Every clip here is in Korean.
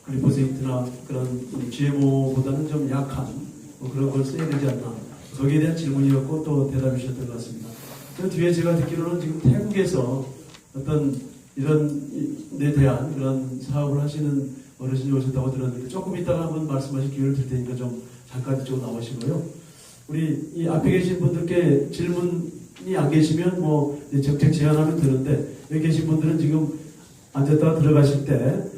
글리포세이트나 그런 GMO보다는 좀 약한 그런 걸 써야 되지 않나. 거기에 대한 질문이었고 또 대답해 주셨던 것 같습니다. 그 뒤에 제가 듣기로는 지금 태국에서 어떤 이런 데 대한 그런 사업을 하시는 어르신이 오셨다고 들었는데 조금 이따가 한번 말씀하실 기회를 드릴 테니까 좀 잠깐 이쪽 나오시고요. 우리 이 앞에 계신 분들께 질문이 안 계시면 뭐 적극 제안하면 되는데 여기 계신 분들은 지금 앉았다가 들어가실 때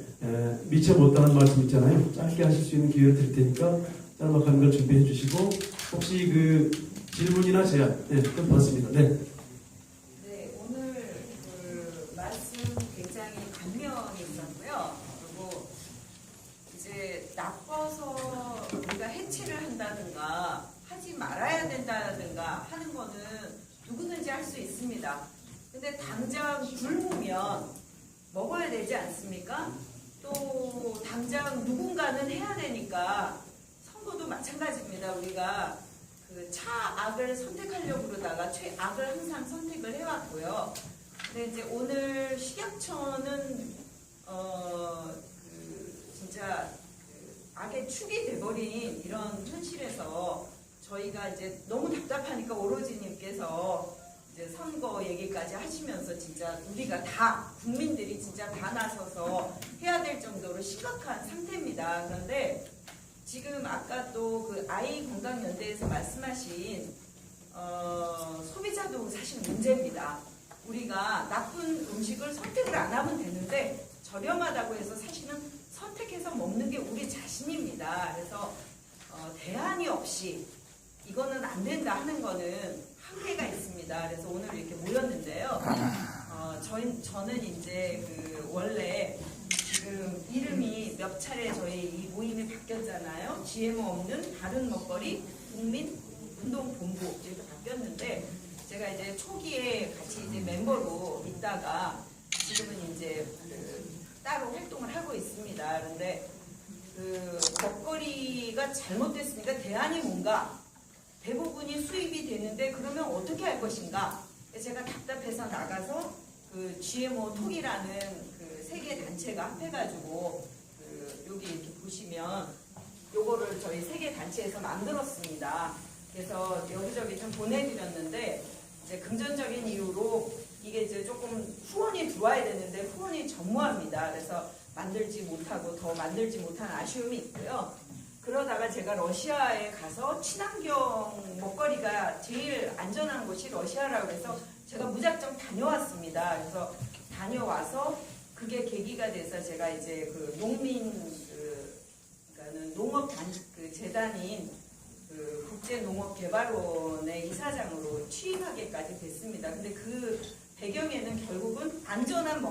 미처 못다한 말씀 있잖아요. 짧게 하실 수 있는 기회를 드릴 테니까 짤막한 걸 준비해 주시고 혹시 그 질문이나 제안 좀 받습니다. 네. 네, 오늘 그 말씀 굉장히 감명이 있었고요. 그리고 이제 나빠서 우리가 해체를 한다든가 하지 말아야 된다든가 하는 거는 누구든지 할 수 있습니다. 근데 당장 굶으면 먹어야 되지 않습니까? 또 당장 누군가는 해야 되니까 선거도 마찬가지입니다. 우리가 그 차악을 선택하려고 그러다가 최악을 항상 선택을 해왔고요. 근데 이제 오늘 식약처는 진짜 악의 축이 돼버린 이런 현실에서 저희가 이제 너무 답답하니까 오로지님께서 이제 선거 얘기까지 하시면서 진짜 우리가 다 국민들이 진짜 다 나서서 해야 될 정도로 심각한 상태입니다. 그런데 지금 아까 또 그 아이건강연대에서 말씀하신 소비자도 사실 문제입니다. 우리가 나쁜 음식을 선택을 안 하면 되는데 저렴하다고 해서 사실은 선택해서 먹는 게 우리 자신입니다. 그래서 대안이 없이 이거는 안 된다 하는 거는 한계가 있습니다. 그래서 오늘 이렇게 모였는데요. 저는 이제 그 원래 지금 이름이 몇 차례 저희 이 모임이 바뀌었잖아요. GMO 없는 다른 먹거리 국민운동본부 이렇게 바뀌었는데 제가 이제 초기에 같이 이제 멤버로 있다가 지금은 이제 따로 활동을 하고 있습니다. 그런데 그 먹거리가 잘못됐으니까 대안이 뭔가 대부분이 수입이 되는데 그러면 어떻게 할 것인가? 제가 답답해서 나가서 그 GMO 톡이라는 그 세계 단체가 합해가지고 여기 이렇게 보시면 요거를 저희 세계 단체에서 만들었습니다. 그래서 여기저기 좀 보내드렸는데 이제 금전적인 이유로 이게 이제 조금 후원이 들어와야 되는데 후원이 전무합니다. 그래서 만들지 못하고 더 만들지 못한 아쉬움이 있고요. 그러다가 제가 러시아에 가서 친환경 먹거리가 제일 안전한 곳이 러시아라고 해서 제가 무작정 다녀왔습니다. 그래서 다녀와서 그게 계기가 돼서 제가 이제 그 그러니까는 농업 재단인 그 국제농업개발원의 이사장으로 취임하게까지 됐습니다. 근데 그 배경에는 결국은 안전한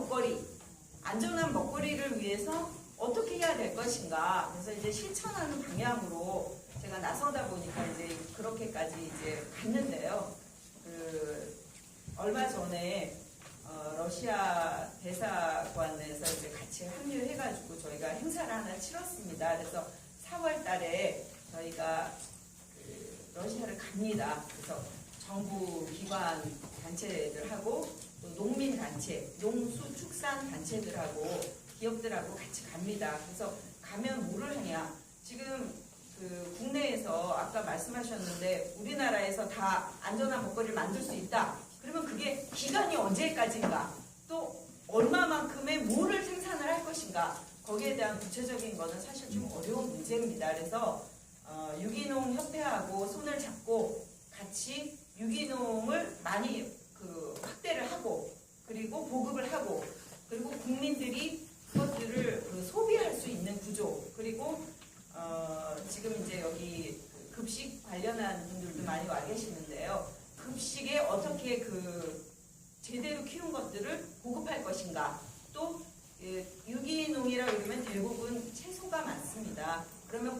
먹거리를 위해서 어떻게 해야 될 것인가. 그래서 이제 실천하는 방향으로 제가 나서다 보니까 이제 그렇게까지 이제 갔는데요. 얼마 전에 러시아 대사관에서 이제 같이 합류해가지고 저희가 행사를 하나 치렀습니다. 그래서 4월 달에 저희가 러시아를 갑니다. 그래서 정부 기관 단체들하고 또 농민단체, 농수축산단체들하고 기업들하고 같이 갑니다. 그래서 가면 뭐를 하냐. 지금 그 국내에서 아까 말씀하셨는데 우리나라에서 다 안전한 먹거리를 만들 수 있다. 그러면 그게 기간이 언제까지인가? 또 얼마만큼의 뭐를 생산을 할 것인가? 거기에 대한 구체적인 거는 사실 좀 어려운 문제입니다. 그래서 유기농 협회하고 손을 잡고 같이 유기농을 많이 확대를 하고 그리고 보급을 하고 그리고 국민들이 그것들을 소비할 수 있는 구조 그리고 지금 이제 여기 급식 관련한 분들도 많이 와 계시는데요. 급식에 어떻게 제대로 키운 것들을 보급할 것인가. 또 유기농이라 그러면 대부분 채소가 많습니다. 그러면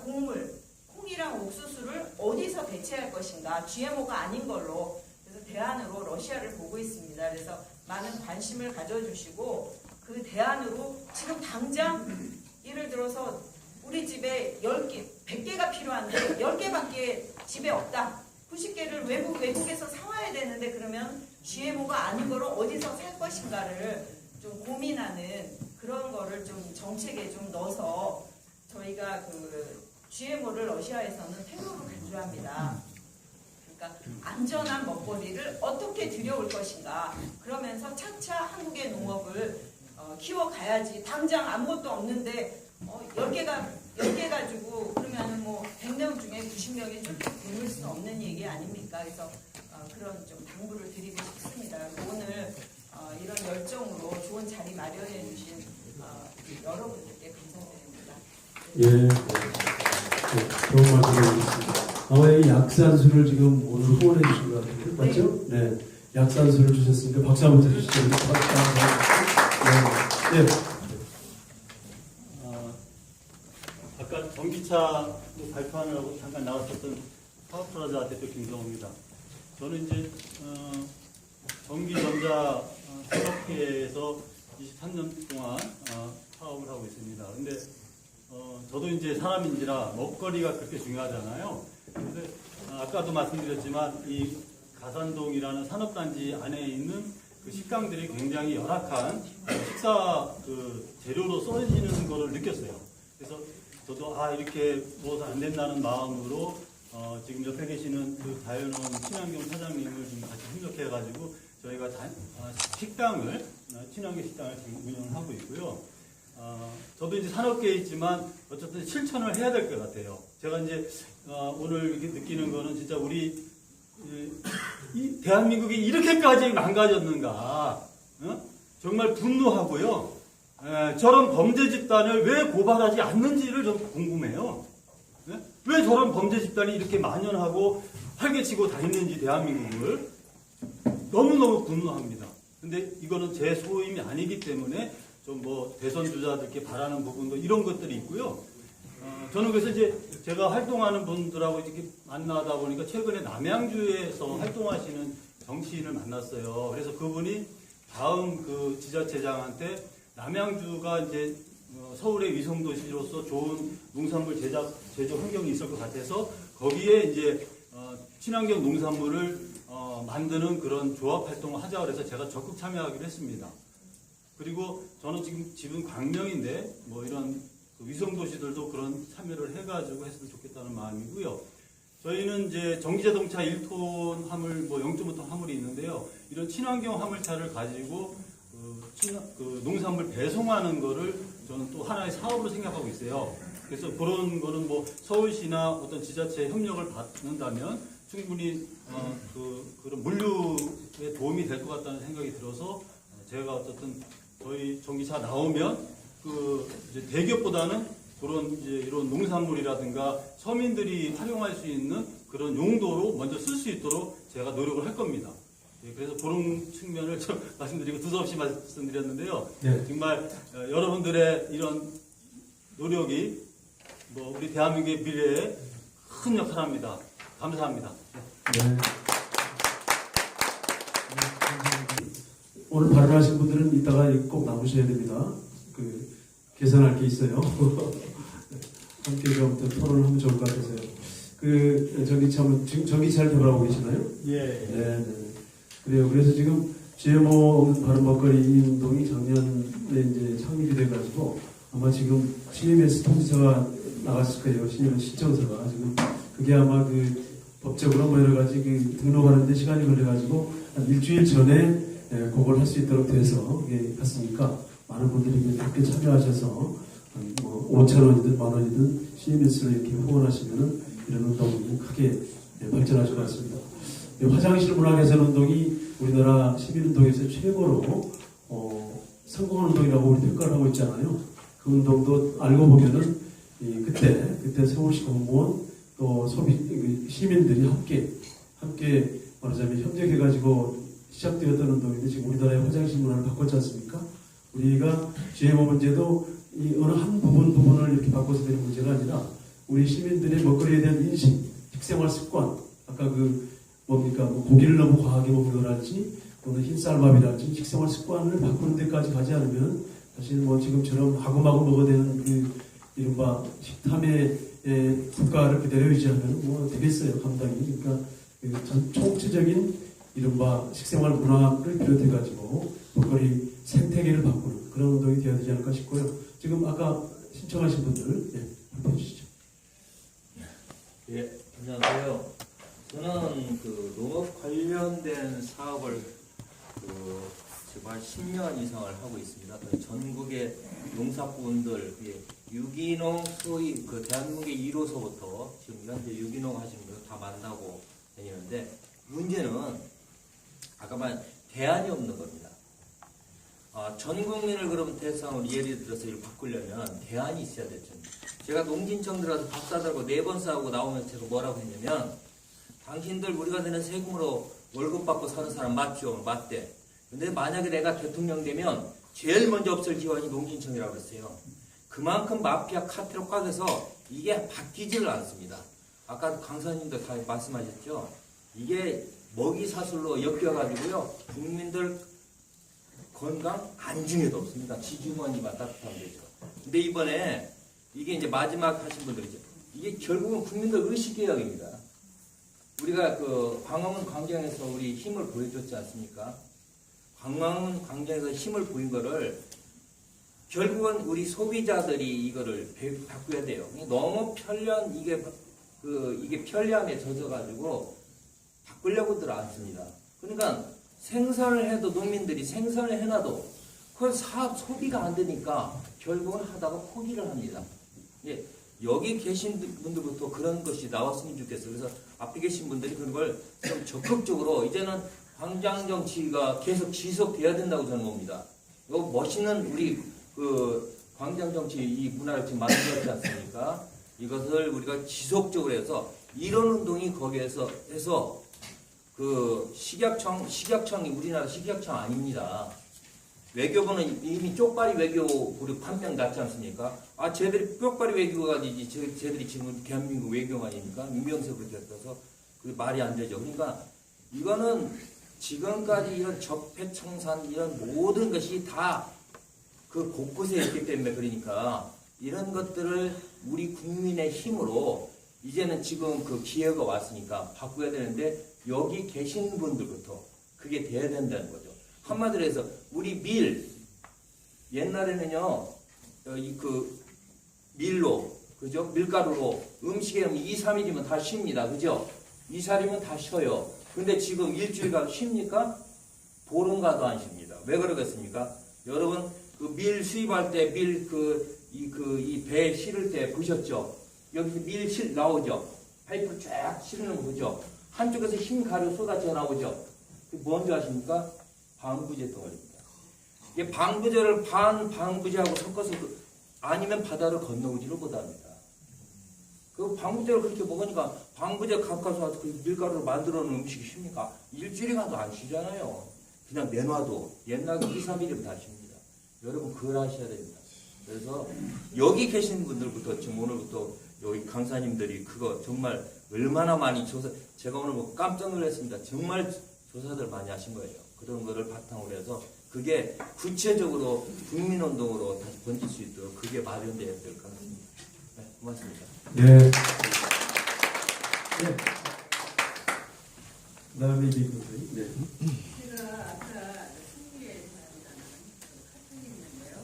콩이랑 옥수수를 어디서 대체할 것인가. GMO가 아닌 걸로. 그래서 대안으로 러시아를 보고 있습니다. 그래서 많은 관심을 가져주시고 그 대안으로 지금 당장 예를 들어서 우리 집에 10개, 100개가 필요한데 10개밖에 집에 없다. 90개를 외국에서 사와야 되는데 그러면 GMO가 아닌 거를 어디서 살 것인가를 좀 고민하는 그런 거를 좀 정책에 좀 넣어서 저희가 그 GMO를 러시아에서는 폐로로 간주합니다. 그러니까 안전한 먹거리를 어떻게 들여올 것인가. 그러면서 차차 한국의 농업을 키워가야지. 당장 아무것도 없는데 10개 가지고 그러면은 뭐 100명 중에 90명이 쫓겨 굶을 수 없는 얘기 아닙니까? 그래서 그런 좀 당부를 드리고 싶습니다. 오늘 이런 열정으로 좋은 자리 마련해 주신 여러분들께 감사드립니다. 예, 좋은 말씀해주셨습니다. 아마 이 약산수를 지금 오늘 후원해 주신 것 같은데 맞죠? 네, 약산수를 주셨으니까 박수 한번 드리시죠. 네. 아까 전기차 발표하느라고 잠깐 나왔었던 파워프라자 대표 김성호입니다. 저는 이제 전기전자 산업회에서 23년 동안 사업을 하고 있습니다. 근데 저도 이제 사람인지라 먹거리가 그렇게 중요하잖아요. 근데 아까도 말씀드렸지만 이 가산동이라는 산업단지 안에 있는 그 식당들이 굉장히 열악한 식사 그 재료로 써지는 거를 느꼈어요. 그래서 저도 이렇게 뭐가 안 된다는 마음으로 지금 옆에 계시는 그 자연원 친환경 사장님을 좀 같이 협력해가지고 저희가 식당을 친환경 식당을 지금 운영을 하고 있고요. 저도 이제 산업계에 있지만 어쨌든 실천을 해야 될 것 같아요. 제가 이제 오늘 이렇게 느끼는 거는 진짜 우리 이 대한민국이 이렇게까지 망가졌는가 정말 분노하고요. 저런 범죄 집단을 왜 고발하지 않는지를 좀 궁금해요. 왜 저런 범죄 집단이 이렇게 만연하고 활개치고 다니는지 대한민국을 너무너무 분노합니다. 근데 이거는 제 소임이 아니기 때문에 좀 뭐 대선 주자들께 바라는 부분도 이런 것들이 있고요. 저는 그래서 이제 제가 활동하는 분들하고 이렇게 만나다 보니까 최근에 남양주에서 활동하시는 정치인을 만났어요. 그래서 그분이 다음 그 지자체장한테 남양주가 이제 서울의 위성도시로서 좋은 농산물 제조 환경이 있을 것 같아서 거기에 이제 친환경 농산물을 만드는 그런 조합 활동을 하자 그래서 제가 적극 참여하기로 했습니다. 그리고 저는 지금 집은 광명인데 뭐 이런 그 위성도시들도 그런 참여를 해가지고 했으면 좋겠다는 마음이고요. 저희는 이제 전기자동차 1톤 화물, 뭐 0.5톤 화물이 있는데요. 이런 친환경 화물차를 가지고 그 농산물 배송하는 거를 저는 또 하나의 사업으로 생각하고 있어요. 그래서 그런 거는 뭐 서울시나 어떤 지자체의 협력을 받는다면 충분히 그런 물류에 도움이 될 것 같다는 생각이 들어서 제가 어쨌든 저희 전기차 나오면 그 이제 대기업보다는 그런 이제 이런 농산물이라든가 서민들이 활용할 수 있는 그런 용도로 먼저 쓸 수 있도록 제가 노력을 할 겁니다. 그래서 그런 측면을 좀 말씀드리고 두서없이 말씀드렸는데요. 네. 정말 여러분들의 이런 노력이 뭐 우리 대한민국의 미래에 큰 역할을 합니다. 감사합니다. 네. 오늘 발언하신 분들은 이따가 꼭 나오셔야 됩니다. 계산할 게 있어요. 함께 좀 토론을 하면 좋을 것 같아서요. 지금 전기차를 개발하고 계시나요? 예. 네. 그래요. 그래서 지금 GMO 바른 먹거리 이 운동이 작년에 이제 창립이 돼가지고 아마 지금 CMS 통지서가 나갔을 거예요. CMS 신청서가 지금 그게 아마 법적으로 뭐 여러 가지 등록하는데 시간이 걸려가지고 한 일주일 전에 그걸 할 수 있도록 돼서 이게 갔으니까 많은 분들이 함께 참여하셔서 뭐 5,000원이든 10,000원이든 CMS를 이렇게 후원하시면은 이런 운동이 크게 발전하실 것 같습니다. 화장실 문화 개선 운동이 우리나라 시민운동에서 최고로 성공한 운동이라고 우리 평가를 하고 있잖아요. 그 운동도 알고 보면은 그때 서울시 공무원 또 시민들이 함께 말하자면 협력해가지고 시작되었던 운동인데 지금 우리나라의 화장실 문화를 바꿨지 않습니까? 우리가 GMO 문제도 이 어느 한 부분을 이렇게 바꿔서 되는 문제가 아니라 우리 시민들의 먹거리에 대한 인식, 식생활 습관, 아까 고기를 너무 과하게 먹는 거랄지 또는 흰쌀밥이랄지 식생활 습관을 바꾸는 데까지 가지 않으면 사실 뭐 지금처럼 마구마구 먹어야 되는 이른바 식탐의 국가를 그대로 유지하면 뭐 되겠어요, 감당이. 그러니까 총체적인 이른바 식생활 문화를 비롯해가지고 먹거리 생태계를 바꾸는 그런 운동이 되어야 되지 않을까 싶고요. 지금 아까 신청하신 분들 발표해 주시죠. 예, 안녕하세요. 저는 그 농업 관련된 사업을 지금 한 10년 이상을 하고 있습니다. 전국의 농사꾼들, 유기농 소위 그 대한민국의 1호소부터 지금 현재 유기농 하시는 분들 다 만나고 다니는데 문제는 아까 말한 대안이 없는 겁니다. 전 국민을 그럼 대상으로 예를 들어서 이걸 바꾸려면 대안이 있어야 되죠. 제가 농진청 들어가서 박사들하고 4번 싸우고 나오면서 제가 뭐라고 했냐면 당신들 우리가 내는 세금으로 월급 받고 사는 사람 맞죠? 맞대. 근데 만약에 내가 대통령 되면 제일 먼저 없을 기관이 농진청이라고 그랬어요. 그만큼 마피아 카트로 꽉 해서 이게 바뀌지를 않습니다. 아까 강사님도 다 말씀하셨죠? 이게 먹이 사슬로 엮여가지고요. 국민들 건강 안중에도 없습니다. 지주머니만 따뜻하면 되죠. 근데 이번에 이게 이제 마지막 하신 분들이죠. 이게 결국은 국민들 의식개혁입니다. 우리가 그 광화문 광장에서 우리 힘을 보여줬지 않습니까? 광화문 광장에서 힘을 보인 거를 결국은 우리 소비자들이 이거를 바꿔야 돼요. 너무 이게 편리함에 젖어가지고 바꾸려고들 않습니다. 그러니까 생산을 해도 농민들이 생산을 해놔도 그건 소비가 안 되니까 결국은 하다가 포기를 합니다. 예, 여기 계신 분들부터 그런 것이 나왔으면 좋겠어요. 그래서 앞에 계신 분들이 그런 걸 좀 적극적으로 이제는 광장 정치가 계속 지속돼야 된다고 저는 봅니다. 요 멋있는 우리 그 광장 정치 이 문화를 지금 만들었지 않습니까? 이것을 우리가 지속적으로 해서 이런 운동이 거기에서 해서 그 식약청이 우리나라 식약청 아닙니다. 외교부는 이미 쪽발이 외교 우리 판명 났지 않습니까? 쟤들이 쪽발이 외교가 아니지 쟤들이 지금 대한민국 외교가 아닙니까? 임명세 그렇게 해서 그 말이 안 되죠. 그러니까 이거는 지금까지 이런 적폐청산 이런 모든 것이 다 그 곳곳에 있기 때문에 그러니까 이런 것들을 우리 국민의 힘으로 이제는 지금 그 기회가 왔으니까 바꿔야 되는데 여기 계신 분들부터 그게 돼야 된다는 거죠. 한마디로 해서 우리 밀 옛날에는요 그 밀로 그죠 밀가루로 음식에 2, 3일이면 다 쉽니다. 그죠? 2, 3일이면 다 쉬어요. 근데 지금 일주일간 쉽니까? 보름가도 안 쉽니다. 왜 그러겠습니까? 여러분 그 밀 수입할 때 밀 이 배 실을 때 보셨죠? 여기서 밀 나오죠? 파이프 쫙 실는 거 보죠? 한쪽에서 흰 가루 쏟아져 나오죠? 그게 뭔지 아십니까? 방부제 덩어리입니다. 이게 방부제를 방부제하고 섞어서 아니면 바다를 건너오지를 못합니다. 그 방부제를 그렇게 먹으니까 방부제 가까워서 와서 그 밀가루를 만들어 놓은 음식이 쉽니까? 일주일이 가도 안 쉬잖아요. 그냥 내놔도 옛날 2, 3일이면 다 쉽니다. 여러분 그걸 하셔야 됩니다. 그래서 여기 계신 분들부터 지금 오늘부터 여기 강사님들이 그거 정말 얼마나 많이 제가 오늘 뭐 깜짝 놀랐습니다. 정말 조사들 많이 하신 거예요. 그런 거를 바탕으로 해서 그게 구체적으로 국민운동으로 다시 번질 수 있도록 그게 마련돼야 될 것 같습니다. 네, 고맙습니다. 네. 네. 그다음에 이분들. 네. 제가 아까 승리의 사람이라는 카톡이 있는데요.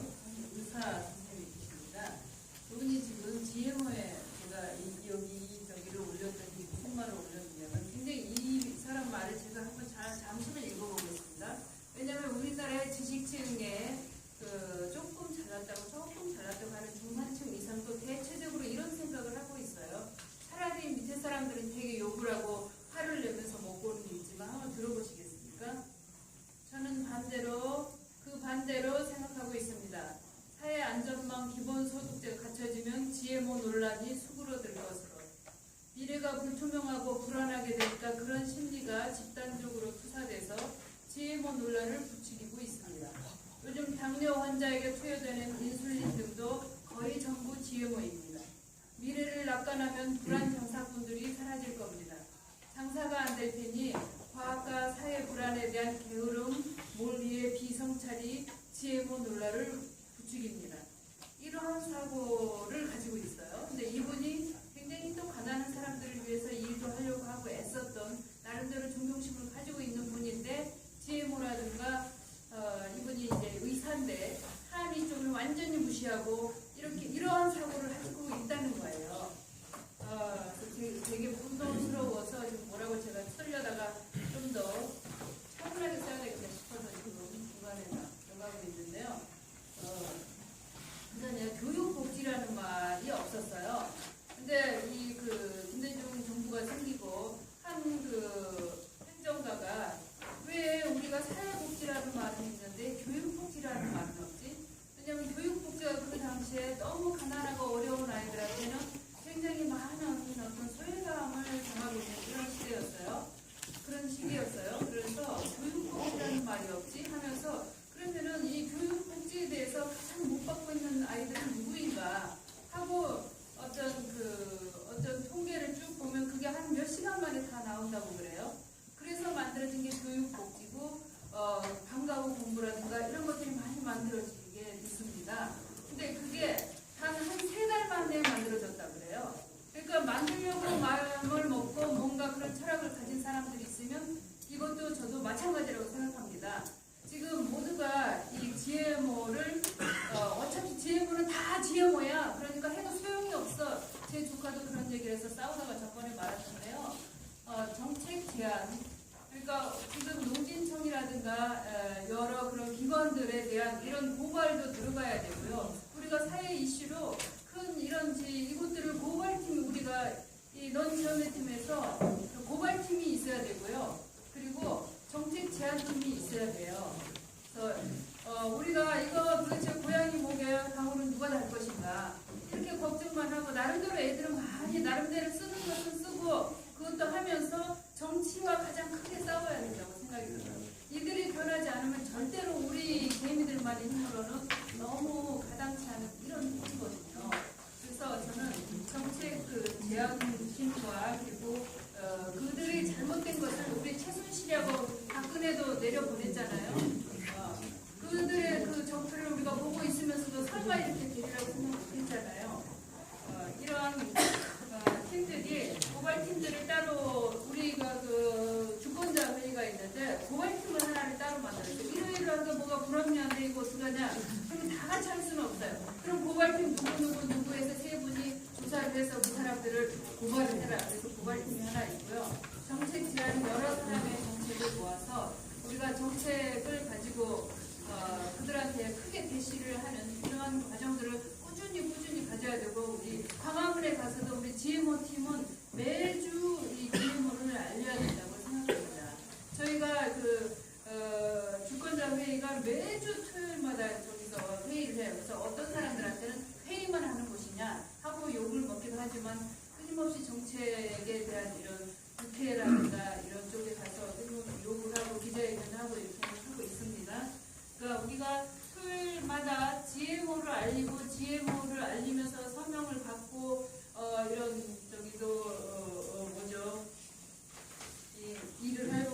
의사 선생님이십니다. 그분이 지금 GMO에 제가 여기 저기를 올렸더니 무슨 말을 올렸냐면 굉장히 이 사람 말을 제가 한번 잠시만 읽어보겠습니다. 왜냐하면 우리나라의 지식층에 조금 잘났다고 하는 중산층 이상도 대체적으로 이런 생각을 하고 있어요. 차라리 밑에 사람들은 되게 욕을 하고 화를 내면서 먹고 오는 게 있지만 한번 들어보시겠습니까? 저는 반대로 생각하고 있습니다. 사회 안전망 기본소득제가 갖춰지면 GMO 논란이 수그러들 것으로 미래가 불투명하고 불안하게 되니까 그런 심리가 집단적으로 투사돼서 GMO 논란을 부추기고 있습니다. 요즘 당뇨 환자에게 투여되는 인슐린 등도 거의 전부 GMO입니다. 미래를 낙관하면 불안 장사꾼들이 사라질 겁니다. 장사가 안 될 테니 과학과 사회 불안에 대한 게으름, 몰리의 비성찰이 GMO 논란을 부추깁니다. 이러한 사고를 가지고 있어요. 근데 이분이 굉장히 또 가난한 사람들을 위해서 일도 하려고 하고 애썼던 나름대로 존경심을 가지고 있는 분인데 GMO라든가 이분이 이제 때문에 너무 가난하고 어려운 아이들한테는 굉장히 많은 어떤 소외감을 당하고 있는 그런 시대였어요. 그런 시기였어요. 그래서 교육복지라는 말이 없지 하면서 그러면은 이 교육복지에 대해서 가장 못 받고 있는 아이들은 누구인가 하고 어떤 통계를 쭉 보면 그게 한 몇 시간 만에 다 나온다고 그래요. 그래서 만들어진 게 교육복지고 방과후 공부라든가 이런 것들이 많이 만들어지게 됐습니다. 근데 그게 한 3달 만에 만들어졌다 그래요. 그러니까 만들려고 마음을 먹고 뭔가 그런 철학을 가진 사람들이 있으면 이것도 저도 마찬가지라고 생각합니다. 지금 모두가 이 GMO를 어차피 GMO는 다 GMO야. 그러니까 해도 소용이 없어. 제 조카도 그런 얘기를 해서 싸우다가 저번에 말았는데요. 정책 제안. 그러니까 지금 농진청이라든가 여러 그런 기관들에 대한 이런 고발도 들어가야 되고요. 우리가 사회 이슈로 큰 이것들을 고발팀이 우리가 이 넌지원팀에서 고발팀이 있어야 되고요. 그리고 정책 제안팀이 있어야 돼요. 그래서 우리가 이거 도대체 고양이 목에 방울은 누가 달 것인가 이렇게 걱정만 하고 나름대로 애들은 많이 나름대로 쓰는 것은 쓰고 그것도 하면서 정치와 가장 크게 싸워야 된다고 생각이 들어요. 이들이 변하지 않으면 절대로 우리 개미들만의 힘으로는 너무 가당치 않은 이런 문제거든요. 그래서 저는 정책 제안팀과 그리고 그들이 잘못된 것을 우리 최순실하고 박근혜도 내려보냈잖아요. 그들의 그 정표를 우리가 보고 있으면서도 설마 이렇게 되리라고 생각 못했잖아요. 이러한 팀들이 고발팀들을 따로 우리가 그 주권자 회의가 있는데 고발팀을 하나를 따로 만들었어요. 일요일에 뭐가 불합리한데 이거 어떡하냐? 그럼 다 같이 할 수는 없어요. 그럼 고발팀 누구에서 세 분이 조사를 해서 그 사람들을 고발을 해라. 그래서 고발팀이 하나 있고요. 정책 제안 여러 사람의 정책을 모아서 우리가 정책을 가지고 그들한테 크게 대시를 하는 이러한 과정들을 꾸준히 가져야 되고 우리 광화문에 가서도 우리 GMO 팀은 매주 이 GMO를 알려야 된다고 생각합니다. 저희가 주권자 회의가 매주 토요일마다 저기서 회의를 해요. 그래서 어떤 사람들한테는 회의만 하는 곳이냐 하고 욕을 먹기도 하지만 끊임없이 정책에 대한 이런 국회라든가 이런 쪽에 가서 욕을 하고 기자회견을 하고 이렇게 하고 있습니다. 그러니까 우리가 토요일마다 GMO를 알리고 GMO를 알리면서 서명을 받고 이런 일을 하고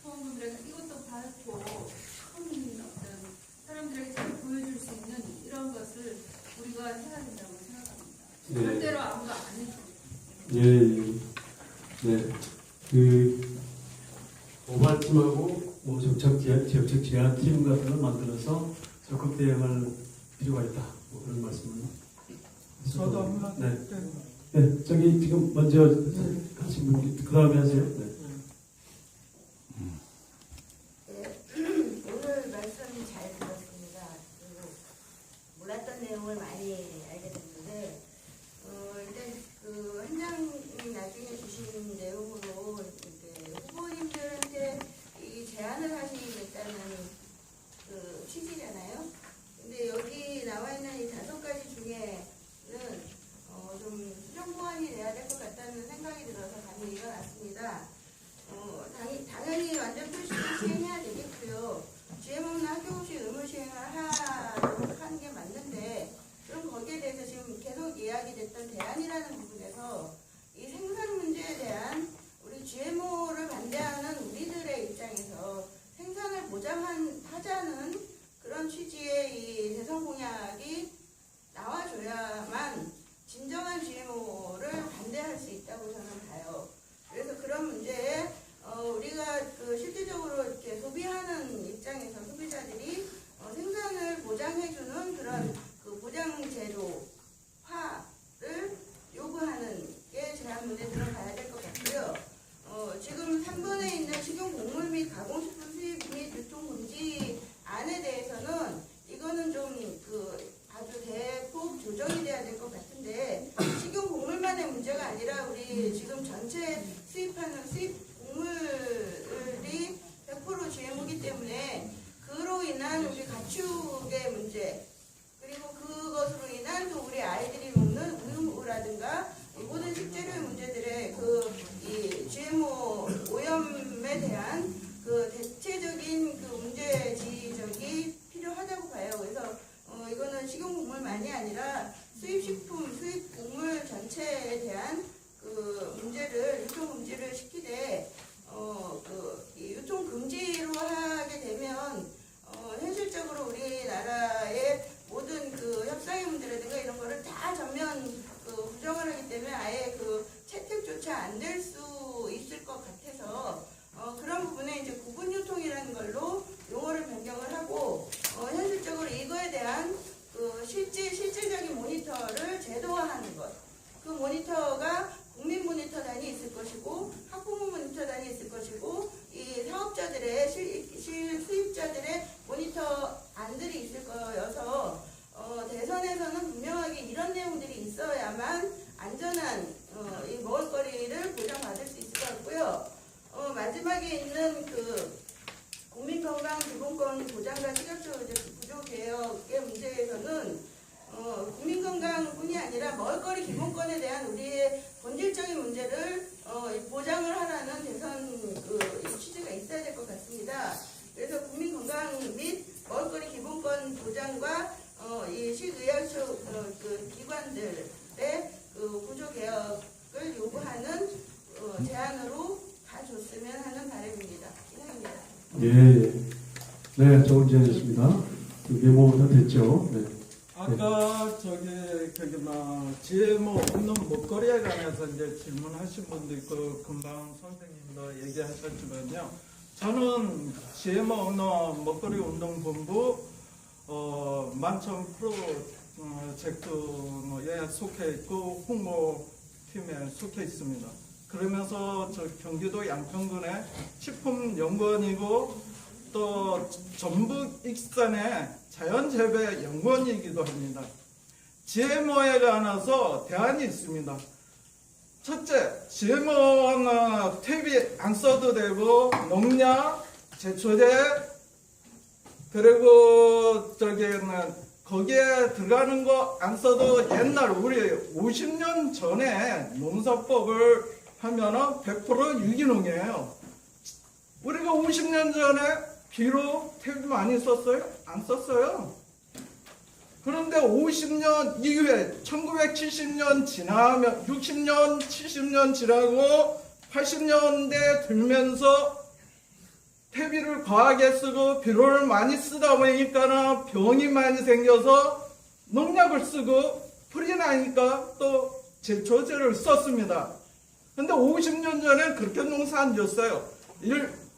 후원금이라는 이것도 받고 큰 어떤 사람들에게 잘 보여줄 수 있는 이런 것을 우리가 해야 된다고 생각합니다. 네. 절대로 아무도 안 해줘. 예. 네. 고발팀하고 정책 제안팀 같은 걸 만들어서 적극 대응할 필요가 있다. 그런 말씀을. 저도 한번 네, 저기 지금 먼저 하신 분, 그 다음에 하세요. 네. 오늘 말씀 잘 들었습니다. 몰랐던 내용을 많이 알게 됐는데, 일단 한 장 나중에 주신 내용으로 이렇게 후보님들한테 이 제안을 하시겠다는 그 취지잖아요. 근데 여기 나와 있는 이 5가지 중에는 좀 수정 보완이 돼야 될 것 같다는 생각이 들어서 감이 일어났습니다. 당연히 완전 표시를 시행해야 되겠고요. GMO는 학교 없이 의무 시행을 하도록 하는 게 맞는데, 그럼 거기에 대해서 지금 계속 이야기됐던 대안이라는 부분에서 이 생산 문제에 대한 우리 GMO를 반대하는 우리들의 입장에서 생산을 보장하자는 그런 취지의 이 대선 공약이 나와줘야만 진정한 GMO를 반대할 수 있다고 저는 봐요. 그래서 그런 문제에 우리가 실질적으로 이렇게 소비하는 입장에서 소비자들이 생산을 보장해주는 그런 보장제도화를 요구하는 게 제안문에 들어가야 될 것 같고요. 지금 3번에 있는 식용 곡물 및 가공식품 수입 및 유통 금지 안에 대해서는 이거는 좀 아주 식용곡물만이 아니라 수입식품, 수입곡물 전체에 대한 그 문제를 유통 금지를 시키되 이 유통 금지로 하게 되면 현실적으로 우리나라의 모든 그 협상의문제라든가 이런 거를 다 전면 부정을 하기 때문에 아예 그 채택조차 안 될 수 있을 것 같아서 그런 부분에 이제 구분유통이라는 걸로 용어를 변경을 하고 현실적으로 이거에 대한 그 실질적인 모니터를 제도화하는 것. 그 모니터가 국민 모니터단이 있을 것이고 학부모 모니터단이 있을 것이고 이 사업자들의 수입자들의 모니터안들이 있을 거여서 대선에서는 분명하게 이런 내용들이 있어야만 안전한 이 먹을거리를 보장받을 수 있을 것 같고요. 마지막에 있는 그 국민건강기본권 보장과 시각적 구조개혁의 문제에서는 국민건강뿐이 아니라 먹을거리 기본권에 대한 우리의 본질적인 문제를 보장을 하라는 대선 이 취지가 있어야 될 것 같습니다. 그래서 국민건강 및 먹을거리 기본권 보장과 이 실의학적 기관들의 그 구조개혁을 요구하는 제안으로 가줬으면 하는 바람입니다. 이상입니다. 예. 네, 좋은 제안이었습니다. 그 메모가 됐죠. 네. 아까 GMO 없는 먹거리에 관해서 이제 질문하신 분도 있고 금방 선생님도 얘기하셨지만요. 저는 GMO 없는 먹거리 운동본부 만천 프로젝트에 속해 있고 홍보팀에 속해 있습니다. 그러면서 저 경기도 양평군의 식품연구원이고 또 전북 익산의 자연재배 연구원이기도 합니다. GMO에 관해서 대안이 있습니다. 첫째, GMO는 탭이 안 써도 되고 농약, 제초제, 그리고 거기에 들어가는 거 안 써도 옛날 우리 50년 전에 농사법을 하면은 100% 유기농이에요. 우리가 50년 전에 비료 탭 많이 썼어요? 안 썼어요. 그런데 50년 이후에 1970년 지나면 60년, 70년 지나고 80년대 들면서 퇴비를 과하게 쓰고 비료를 많이 쓰다 보니까 병이 많이 생겨서 농약을 쓰고 풀이 나니까 또 제초제를 썼습니다. 근데 50년 전에 그렇게 농사 안 지었어요.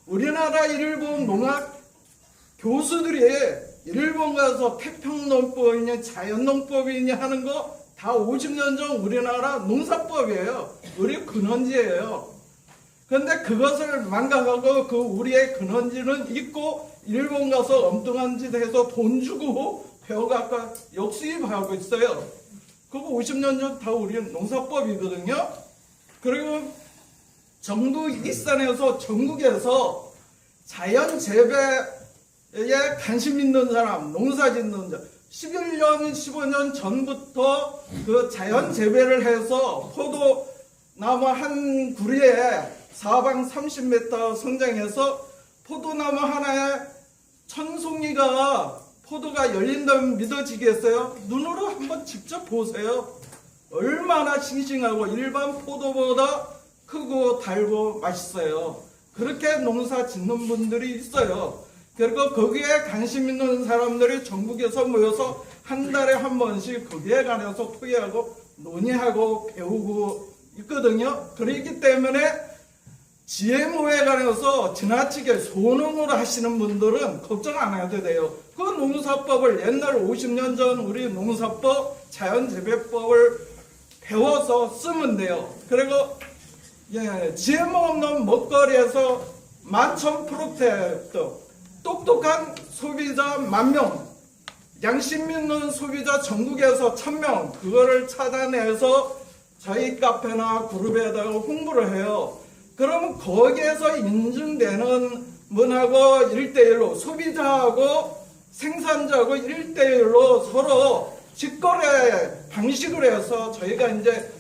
우리나라 일본 농학 교수들이 일본 가서 태평농법이냐 자연농법이냐 하는 거 다 50년 전 우리나라 농사법이에요. 우리 근원지예요. 근데 그것을 망각하고 그 우리의 근원지는 있고 일본 가서 엉뚱한 짓 해서 돈 주고 배워갖고 역수입하고 있어요. 그거 50년 전 다 우리 농사법이거든요. 그리고 전북 익산에서 전국에서 자연 재배에 관심 있는 사람, 농사 짓는 자, 11년, 15년 전부터 그 자연 재배를 해서 포도나무 한 구리에 사방 30m 성장해서 포도나무 하나에 1000송이가 포도가 열린다면 믿어지겠어요? 눈으로 한번 직접 보세요. 얼마나 싱싱하고 일반 포도보다 크고 달고 맛있어요. 그렇게 농사 짓는 분들이 있어요. 그리고 거기에 관심 있는 사람들이 전국에서 모여서 한 달에 한 번씩 거기에 관해서 토의하고 논의하고 배우고 있거든요. 그렇기 때문에 GMO에 관해서 지나치게 소농을 하시는 분들은 걱정 안 해도 돼요. 그 농사법을 옛날 50년 전 우리 농사법, 자연재배법을 배워서 쓰면 돼요. 그리고 GMO 없는 먹거리에서 만천 프로젝트, 똑똑한 소비자 10,000명, 양심 있는 소비자 전국에서 1000명, 그거를 찾아내서 저희 카페나 그룹에다가 홍보를 해요. 그러면 거기에서 인증되는 분하고 1대1로 소비자하고 생산자하고 1대1로 서로 직거래 방식으로 해서 저희가 이제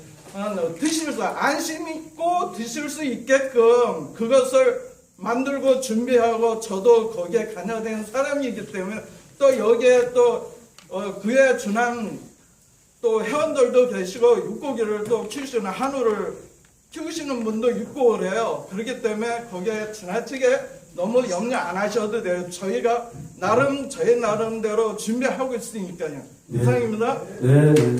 안심 있고 드실 수 있게끔 그것을 만들고 준비하고 저도 거기에 관여된 사람이기 때문에 또 여기에 또 그에 준한 또 회원들도 계시고 육고기를 또 키우시는 한우를 키우시는 분도 있고 그래요. 그렇기 때문에 거기에 지나치게 너무 염려 안 하셔도 돼요. 저희가 저희 나름대로 준비하고 있으니까요. 네. 이상입니다. 네, 네. 네.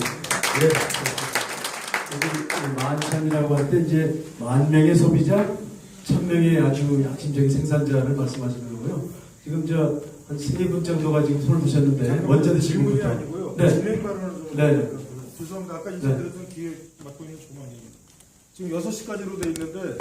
여기 만찬이라고 할 때 이제 10,000명의 소비자, 1,000명의 아주 핵심적인 생산자를 말씀하시는 거고요. 지금 한 3분 정도가 지금 손을 드셨는데 먼저 드시는 질문이 분부터. 아니고요. 네. 진행 발언을 좀 네. 죄송합니다. 아까 인사드렸던 기회 맡고 있는 조만입니다. 지금 6시까지로 돼 있는데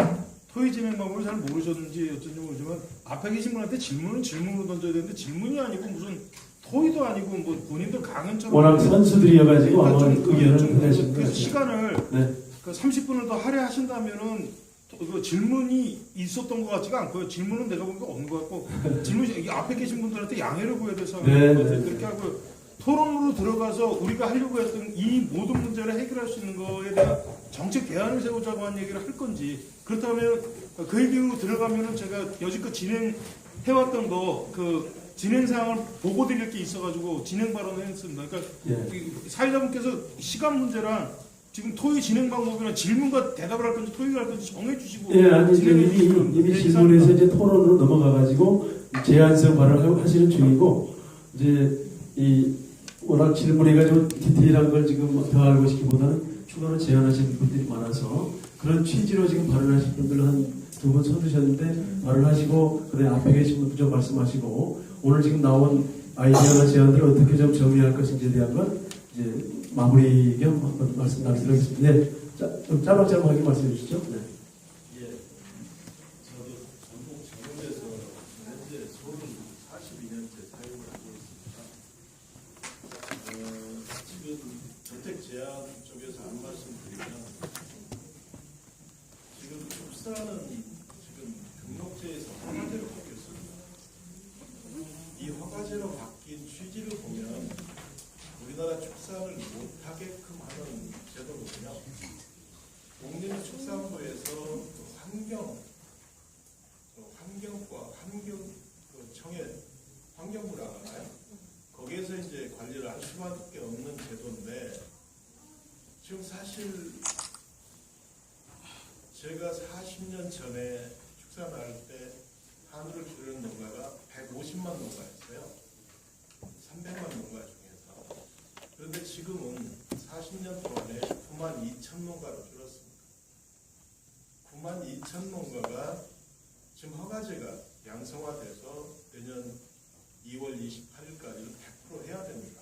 토의 진행 방법을 잘 모르셨는지 어쩐지 모르지만 앞에 계신 분한테 질문으로 던져야 되는데 질문이 아니고 무슨 토의도 아니고 뭐 본인들 강연처럼 워낙 선수들이어가지고 아마 좀 의견을 내신 그래서 거예요. 시간을 네. 그 30분을 더 할애하신다면은 그 질문이 있었던 것 같지가 않고요. 질문은 내가 보니까 없는 것 같고 질문이 이 앞에 계신 분들한테 양해를 구해야 될 상황인 네, 것 같아요. 네. 그렇게 하고 토론으로 들어가서 우리가 하려고 했던 이 모든 문제를 해결할 수 있는 거에 대한 정책 대안을 세우자고 한 얘기를 할 건지 그렇다면 그 얘기로 들어가면은 제가 여지껏 진행해왔던 거 그 진행 사항을 보고 드릴 게 있어가지고 진행 발언을 했습니다. 그러니까 예. 이 사회자분께서 시간 문제랑 지금 토의 진행 방법이나 질문과 대답을 할 건지 토의를 할 건지 정해주시고 예, 아니, 진행해 이미 주시면 질문에서 이제 토론으로 넘어가가지고 제안성 발언을 하시는 중이고, 이제 워낙 질문이 가지고 디테일한 걸 지금 더 알고 싶기보다는 추가로 제안하시는 분들이 많아서 그런 취지로 지금 발언하신 분들 한 2분 서두셨는데 발언하시고, 그다음에 앞에 계신 분들 좀 말씀하시고, 오늘 지금 나온 아이디어나 제안들을 어떻게 좀 정리할 것인지에 대한 건 이제 마무리 겸 한번 말씀 나누도록 하겠습니다. 네. 좀 짜박짜박하게 말씀해 주시죠. 네. 예, 저도 전북 정읍에서 현재 소를 42년째 사용을 하고 있습니다. 지금 저택 제한 쪽에서 한 말씀 드리면 지금 축사는 지금 등록제에서 허가제로 바뀌었습니다. 이 허가제로 바뀐 취지를 보면 우리나라 축산을 못하게끔 하는 제도거든요. 국립축산부에서 청해 환경부라고 하나요? 거기에서 이제 관리를 할 수밖에 없는 제도인데 지금 사실 제가 40년 전에 축산을 할 때 한우를 기르는 농가가 150만 농가였어요. 300만 농가 중에서. 그런데 지금은 40년 동안에 9만 2천 농가로 줄었습니다. 9만 2천 농가가 지금 허가제가 양성화돼서 내년 2월 28일까지는 100% 해야 됩니다.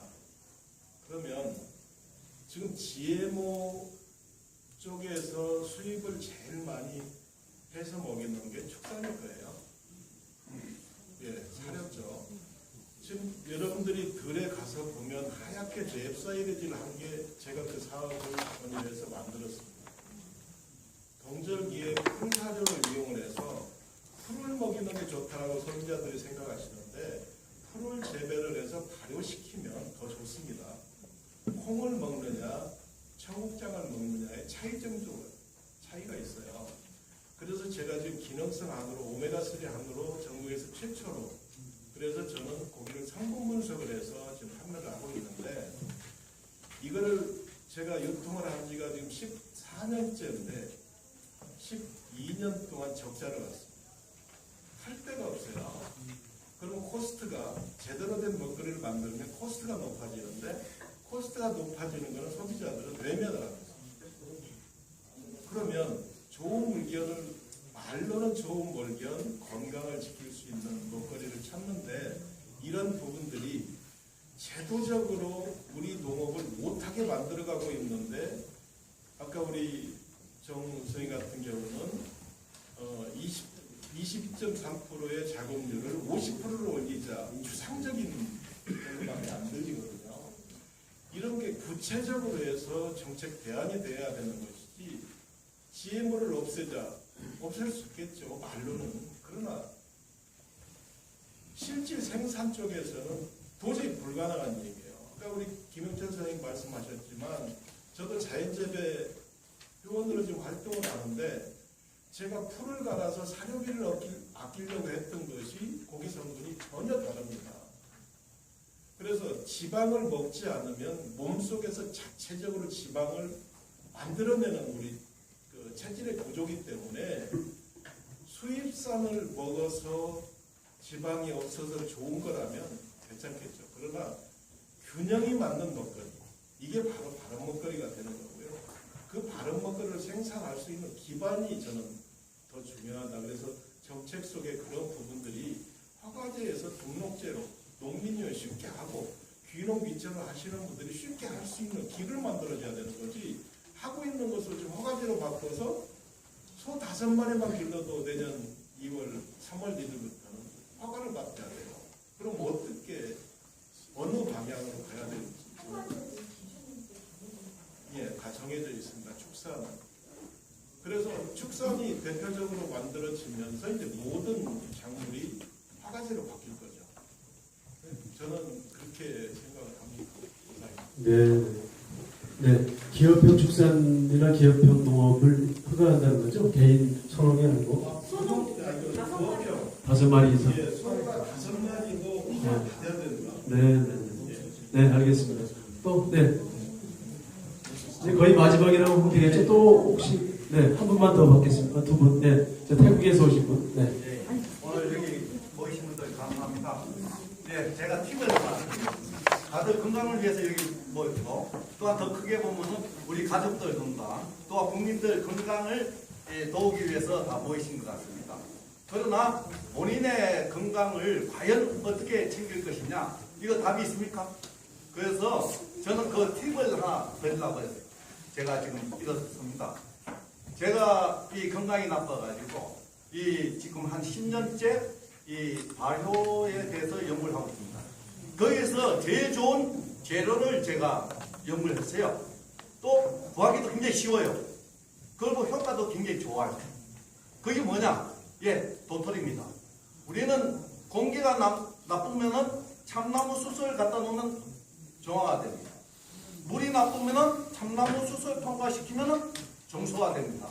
그러면 지금 GMO 쪽에서 수입을 제일 많이 해서 먹이는 게 축산일 거예요. 예, 사렵죠. 지금 여러분들이 들에 가서 보면 하얗게 랩사이레지를 한 게 제가 그 사업을 건의해서 만들었습니다. 동절기에 풀사료를 이용을 해서 풀을 먹이는 게 좋다고 소비자들이 생각하시는데 풀을 재배를 해서 발효시키면 더 좋습니다. 콩을 먹느냐 청국장을 먹느냐의 차이가 있어요. 그래서 제가 지금 기능성 한우로 오메가3 한우로 전국에서 최초로 그래서 저는 고기를 상품 분석을 해서 지금 판매를 하고 있는데 이거를 제가 유통을 한 지가 지금 14년째인데 12년 동안 적자를 봤습니다. 할 데가 없어요. 그러면 코스트가 제대로 된 먹거리를 만들면 코스트가 높아지는데 코스트가 높아지는 것은 소비자들은 외면을 합니다. 그러면 좋은 물건을 말로는 좋은 물건, 건강을 지킬 수 있는 먹거리를 찾는데 이런 부분들이 제도적으로 우리 농업을 못하게 만들어가고 있는데 아까 우리 정수희 같은 경우는 20.3%의 자금률을 50%로 올리자 주상적인 것밖에 안 들리거든요. 이런 게 구체적으로 해서 정책 대안이 돼야 되는 것이지 GMO를 없앨 수 있겠죠. 말로는. 그러나 실질 생산 쪽에서는 도저히 불가능한 얘기예요. 아까 우리 김영철 선생님 말씀하셨지만 저도 자연재배 회원으로 지금 활동을 하는데 제가 풀을 갈아서 사료비를 아끼려고 했던 것이 고기 성분이 전혀 다릅니다. 그래서 지방을 먹지 않으면 몸속에서 자체적으로 지방을 만들어내는 우리 그 체질의 구조이기 때문에 수입산을 먹어서 지방이 없어서 좋은 거라면 괜찮겠죠. 그러나 균형이 맞는 먹거리, 이게 바로 바른 먹거리가 되는 거고요. 그 바른 먹거리를 생산할 수 있는 기반이 저는 더 중요하다. 그래서 정책 속에 그런 부분들이 허가제에서 등록제로 농민이 쉽게 하고 귀농 귀촌을 하시는 분들이 쉽게 할 수 있는 길을 만들어줘야 되는 거지. 하고 있는 것을 좀 허가제로 바꿔서 소 5마리만 길러도 내년 2월, 3월 이후부터는 허가를 받아야 돼요. 그럼 어떻게 어느 방향으로 가야 되는지 다 정해져 있습니다. 축산은. 그래서 축산이 대표적으로 만들어지면서 이제 모든 작물이 허가제로 바뀔 거죠. 저는 그렇게 생각을 합니다. 네. 기업형 축산이나 기업형 농업을 허가한다는 거죠? 개인 선호가 아니고. 5마리 이상. 예, 소가 5마리고 허가 받아야 된다. 네, 알겠습니다. 또, 네. 이제 거의 마지막이라고 보면 되겠죠? 또 혹시, 네, 한 분만 더 받겠습니다. 2분. 네. 저 태국에서 오신 분. 네. 네, 오늘 여기 모이신 분들 감사합니다. 네, 제가 팁을 하나 드립니다. 다들 건강을 위해서 여기 모였고, 또한 더 크게 보면은 우리 가족들 건강, 또한 국민들 건강을 도우기 위해서 다 모이신 것 같습니다. 그러나 본인의 건강을 과연 어떻게 챙길 것이냐, 이거 답이 있습니까? 그래서 저는 그 팁을 하나 드리려고 했어요. 제가 지금 이렇습니다. 제가 이 건강이 나빠가지고 지금 한 10년째 이 발효에 대해서 연구를 하고 있습니다. 거기에서 제일 좋은 재료를 제가 연구를 했어요. 또 구하기도 굉장히 쉬워요. 그리고 효과도 굉장히 좋아요. 그게 뭐냐? 도토리입니다. 우리는 공기가 나쁘면은 참나무 숯을 갖다 놓으면 정화가 됩니다. 물이 나쁘면은 참나무 숯을 통과시키면은 정소화됩니다.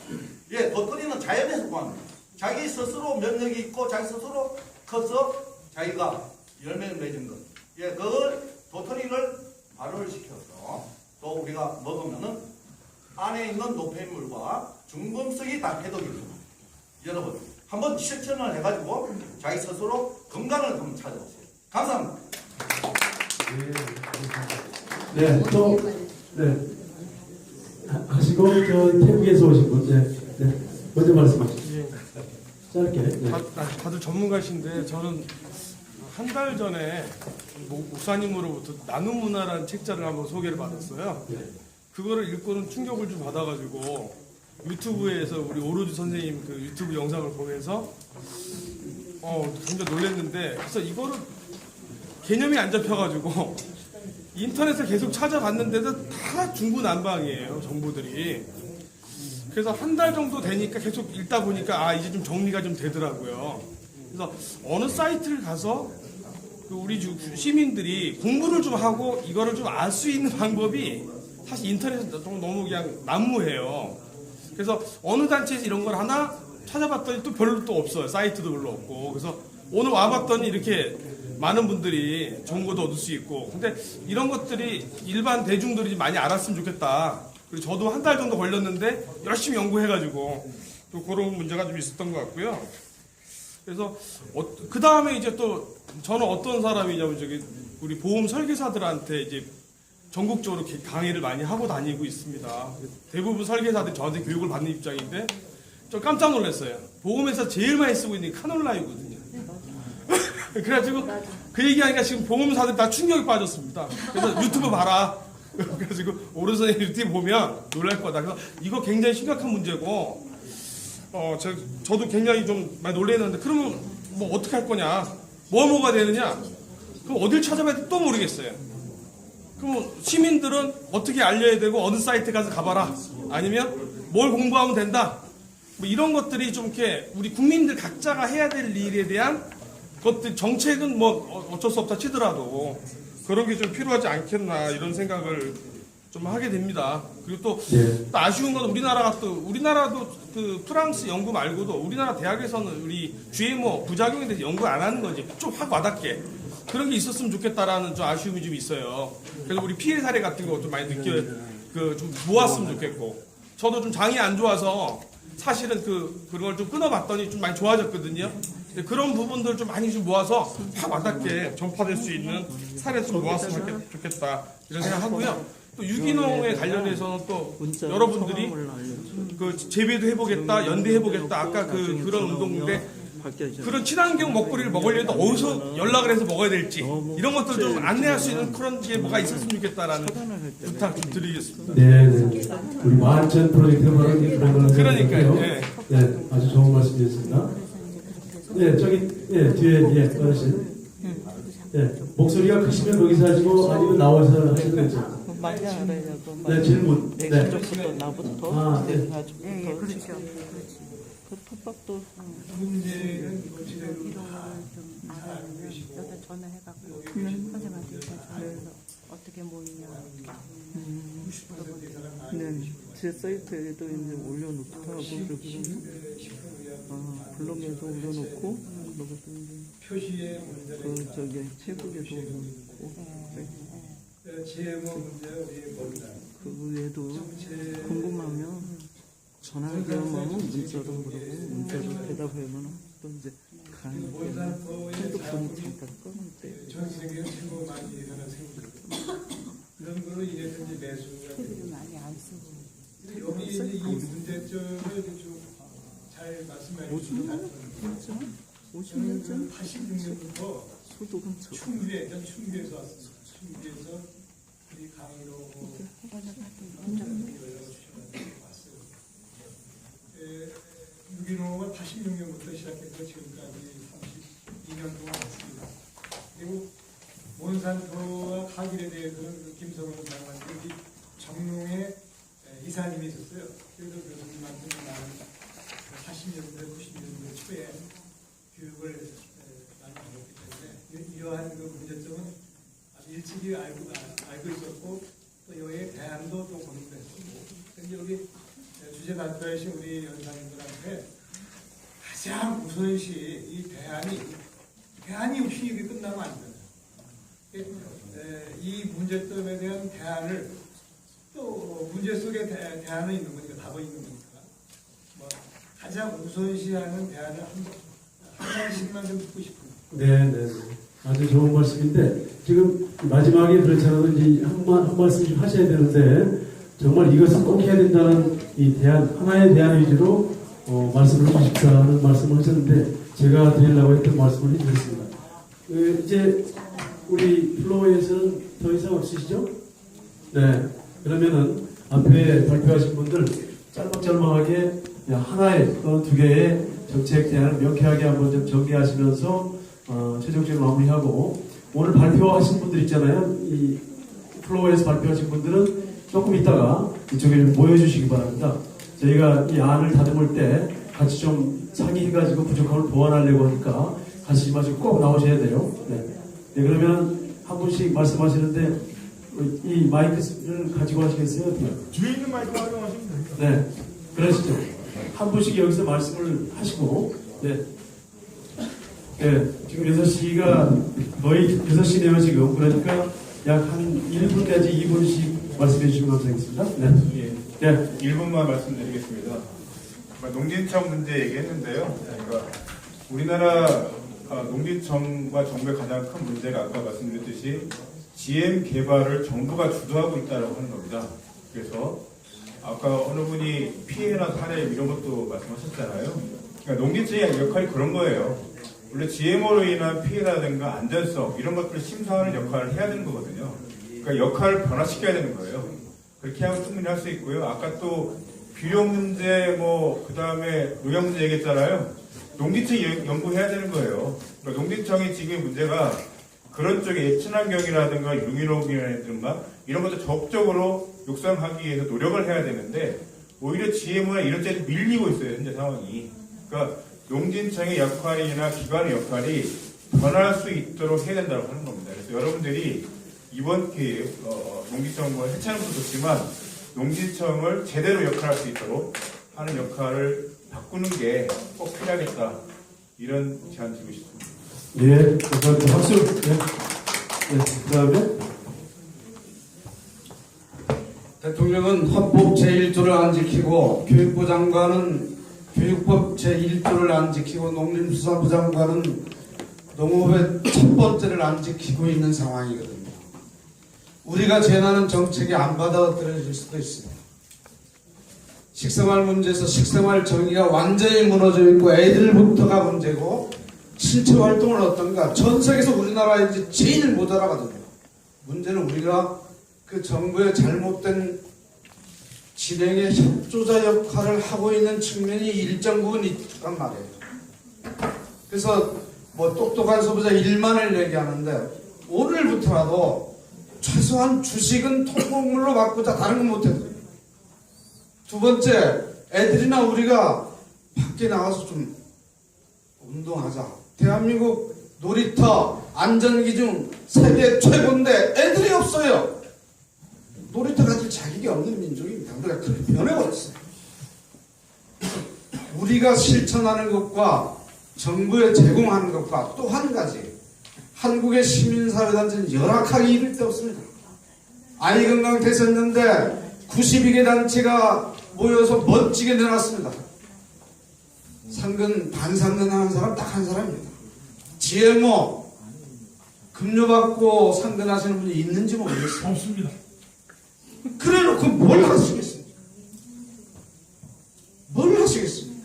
도토리는 자연에서 구합니다. 자기 스스로 면역이 있고 자기 스스로 커서 자기가 열매를 맺은 것. 그걸 도토리를 발효를 시켜서 또 우리가 먹으면은 안에 있는 노폐물과 중금속이 다 해독입니다. 여러분 한번 실천을 해가지고 자기 스스로 건강을 한번 찾아보세요. 감사합니다. 네, 또, 네. 하시고, 태국에서 오신 분, 네. 먼저 말씀하시죠. 짧게. 네. 다들 전문가신데, 저는 한 달 전에 목사님으로부터 나눔 문화라는 책자를 한번 소개를 받았어요. 그거를 읽고는 충격을 좀 받아가지고, 유튜브에서 우리 오로주 선생님 그 유튜브 영상을 보면서, 굉장히 놀랐는데, 그래서 이거를 개념이 안 잡혀가지고, 인터넷을 계속 찾아봤는데도 다 중구난방이에요, 정보들이. 그래서 한 달 정도 되니까 계속 읽다 보니까 이제 좀 정리가 좀 되더라고요. 그래서 어느 사이트를 가서 우리 시민들이 공부를 좀 하고 이거를 좀 알 수 있는 방법이 사실 인터넷에 너무 그냥 난무해요. 그래서 어느 단체에서 이런 걸 하나 찾아봤더니 또 별로 또 없어요. 사이트도 별로 없고. 그래서 오늘 와봤더니 이렇게 많은 분들이 정보도 얻을 수 있고, 근데 이런 것들이 일반 대중들이 많이 알았으면 좋겠다. 그리고 저도 한 달 정도 걸렸는데 열심히 연구해가지고 또 그런 문제가 좀 있었던 것 같고요. 그래서 그 다음에 이제 또 저는 어떤 사람이냐면 우리 보험 설계사들한테 이제 전국적으로 강의를 많이 하고 다니고 있습니다. 대부분 설계사들이 저한테 교육을 받는 입장인데 좀 깜짝 놀랐어요. 보험회사 제일 많이 쓰고 있는 게 카놀라유거든요. 그래가지고 그 얘기하니까 지금 보험사들 다 충격에 빠졌습니다. 그래서 유튜브 봐라. 그래가지고 오른손에 유튜브 보면 놀랄 거다. 그래서 이거 굉장히 심각한 문제고, 저도 굉장히 좀 많이 놀랐는데, 그러면 뭐 어떻게 할 거냐? 뭐 먹어야 되느냐? 그럼 어딜 찾아봐야 될지 또 모르겠어요. 그럼 시민들은 어떻게 알려야 되고 어느 사이트 가서 가봐라. 아니면 뭘 공부하면 된다. 뭐 이런 것들이 좀 이렇게 우리 국민들 각자가 해야 될 일에 대한 것들, 정책은 뭐 어쩔 수 없다 치더라도 그런 게 좀 필요하지 않겠나 이런 생각을 좀 하게 됩니다. 그리고 또 아쉬운 건 우리나라도 그 프랑스 연구 말고도 우리나라 대학에서는 우리 GMO 부작용에 대해서 연구 안 하는 거지. 좀 확 와닿게. 그런 게 있었으면 좋겠다라는 좀 아쉬움이 좀 있어요. 그래서 우리 피해 사례 같은 거 좀 많이 좀 모았으면 좋겠고, 저도 좀 장이 안 좋아서 사실은 그걸 좀 끊어봤더니 좀 많이 좋아졌거든요. 근데 그런 부분들 좀 많이 좀 모아서 확 와닿게 전파될 수 있는 사례 좀 모았으면 좋겠다 이런 생각하고요. 또 유기농에 관련해서는 또 여러분들이 그 재배도 해보겠다, 연대해보겠다, 아까 그런 운동인데 그런 친환경 먹거리를 먹으려면 어디서 연락을 해서 먹어야 될지 이런 것들 좀 안내할 수 있는 그런 게 뭐가 있었으면 좋겠다라는 부탁 좀 드리겠습니다. 네, 우리 만천 프로젝트 해보는 그런 걸 그러니까요. 네. 네, 아주 좋은 말씀이었습니다. 네, 저기 뒤에 어르신. 네, 목소리가 크시면 거기서 하시고 아니면 나와서 하셔도 되죠. 많이 알아야고. 네, 질문. 내 네. 가족부터 나부터. 아, 네. 내 가족부터. 그렇죠. 그 톱밥도 문제는 이런 거좀 알아요. 여기다 전화해갖고 선생님한테 전화해서 어떻게 모이냐 네, 제 사이트에도 이제 올려놓기도 하고 블로그에도 올려놓고 그리고 또 이제 표시의 문제는 저기 체국에도 올려놓고 GMO 문제 우리 본다. 그 외에도 궁금하면 전화하면 문자로 물어보고 문자로 대답하면 또 이제 핸드폰이 잠깐 꺼는데 전 세계에 최고 많이 일어나는 생각. 이런 걸로 인해서 이제 매수가 많이 안 쓰고. 여기 이제 이 문제점을 좀 잘 말씀해 주시면 50년 전 86년부터 소독은 충주에서 왔어요. 충주에서 우리 강의로 왔어요. 유기농을 86년부터 시작해서 지금까지 32년 동안 왔습니다. 그리고 몬산토와 카길에 대해서는 김성원 장관님이 정농의 이사님이 있었어요. 그래서 교수님한테 나는 80년대, 90년대 초에 교육을 많이 받았기 때문에 이러한 그 문제점은 아주 일찍이 알고 있었고 또 여기에 대안도 또 고민했었고 근데 여기 주제 발표하신 우리 연사님들한테 가장 우선시 이 대안이 없이 이게 끝나면 안 돼요. 이 문제점에 대한 대안을 또 문제 속에 대안은 있는 거니까 답은 있는 거니까 뭐 가장 우선시하는 대안을 한 가지씩만 좀 듣고 싶습니다. 네. 아주 좋은 말씀인데 지금 마지막에 그렇잖아도 이제 한 말씀씩 하셔야 되는데 정말 이것을 꼭 해야 된다는 이 대안 하나의 대안 위주로 말씀을 해주십사는 말씀을 하셨는데 제가 드리려고 했던 말씀을 해드렸습니다. 이제 우리 플로어에서는 더 이상 없으시죠? 네. 그러면은 앞에 발표하신 분들 짤막짤막하게 하나의 또는 두 개의 정책 대안을 명쾌하게 한번 좀 정리하시면서 최종적으로 마무리하고 오늘 발표하신 분들 있잖아요. 이 플로어에서 발표하신 분들은 조금 있다가 이쪽에 좀 모여주시기 바랍니다. 저희가 이 안을 다듬을 때 같이 좀 상의해가지고 부족함을 보완하려고 하니까 가시지 마시고 꼭 나오셔야 돼요. 네, 그러면 한 분씩 말씀하시는데 이 마이크를 가지고 하시겠어요? 뒤에 있는 마이크 활용하시면 됩니다. 네, 그러시죠. 한 분씩 여기서 말씀을 하시고 네, 지금 6시가 거의 6시네요 지금. 그러니까 약 한 1분까지 2분씩 말씀해 주시면 감사하겠습니다. 네. 네. 1분만 말씀드리겠습니다. 농진청 문제 얘기했는데요. 그러니까 우리나라 농진청과 정부의 가장 큰 문제가 아까 말씀드렸듯이 GM 개발을 정부가 주도하고 있다고 하는 겁니다. 그래서 아까 어느 분이 피해나 사례 이런 것도 말씀하셨잖아요. 그러니까 농진청의 역할이 그런 거예요. 원래 GMO로 인한 피해라든가 안전성 이런 것들을 심사하는 역할을 해야 되는 거거든요. 그러니까 역할을 변화시켜야 되는 거예요. 그렇게 하면 충분히 할 수 있고요. 아까 또 비료 문제 그 다음에 농약 문제 얘기했잖아요. 농진청이 연구해야 되는 거예요. 그러니까 농진청이 지금 문제가 그런 쪽에 친환경이라든가 유기농이라든가 이런 것도 적극적으로 육성하기 위해서 노력을 해야 되는데 오히려 GMO나 이런 쪽에 밀리고 있어요. 현재 상황이. 그러니까 농진청의 역할이나 기관의 역할이 변할 수 있도록 해야 된다고 하는 겁니다. 그래서 여러분들이 이번 기회에 농진청 해체하는 것도 좋지만 농진청을 제대로 역할할 수 있도록 하는 역할을 바꾸는 게 꼭 필요하겠다. 이런 제안 드리고 싶습니다. 예, 감사합니다. 박수. 예, 그 다음에 대통령은 헌법 제1조를 안 지키고 교육부 장관은 교육법 제1조를 안 지키고 농림수산부 장관은 농업의 첫 번째를 안 지키고 있는 상황이거든요. 우리가 제안하는 정책이 안 받아들여질 수도 있습니다. 식생활 문제에서 식생활 정의가 완전히 무너져 있고 애들부터가 문제고 신체 활동은 어떤가? 전 세계에서 우리나라에 이제 제일 모자라거든요. 문제는 우리가 그 정부의 잘못된 진행의 협조자 역할을 하고 있는 측면이 일정 부분 있단 말이에요. 그래서 뭐 똑똑한 소비자 1만을 얘기하는데 오늘부터라도 최소한 주식은 통곡물로 바꾸자. 다른 건 못해도. 두 번째, 애들이나 우리가 밖에 나가서 좀 운동하자. 대한민국 놀이터 안전기준 세계 최고인데 애들이 없어요. 놀이터 가질 자격이 없는 민족입니다. 우리가 그렇게 변해버렸어요. 우리가 실천하는 것과 정부에 제공하는 것과 또 한 가지, 한국의 시민사회단체는 열악하게 이를 데 없습니다. 아이건강 대선연대 92개 단체가 모여서 멋지게 내놨습니다. 상근, 반상근 하는 사람 딱 한 사람입니다. GMO 급료받고 상근하시는 분이 있는지 모르겠어요. 없습니다. 그래 놓고 뭘 하시겠습니까? 뭘 하시겠습니까?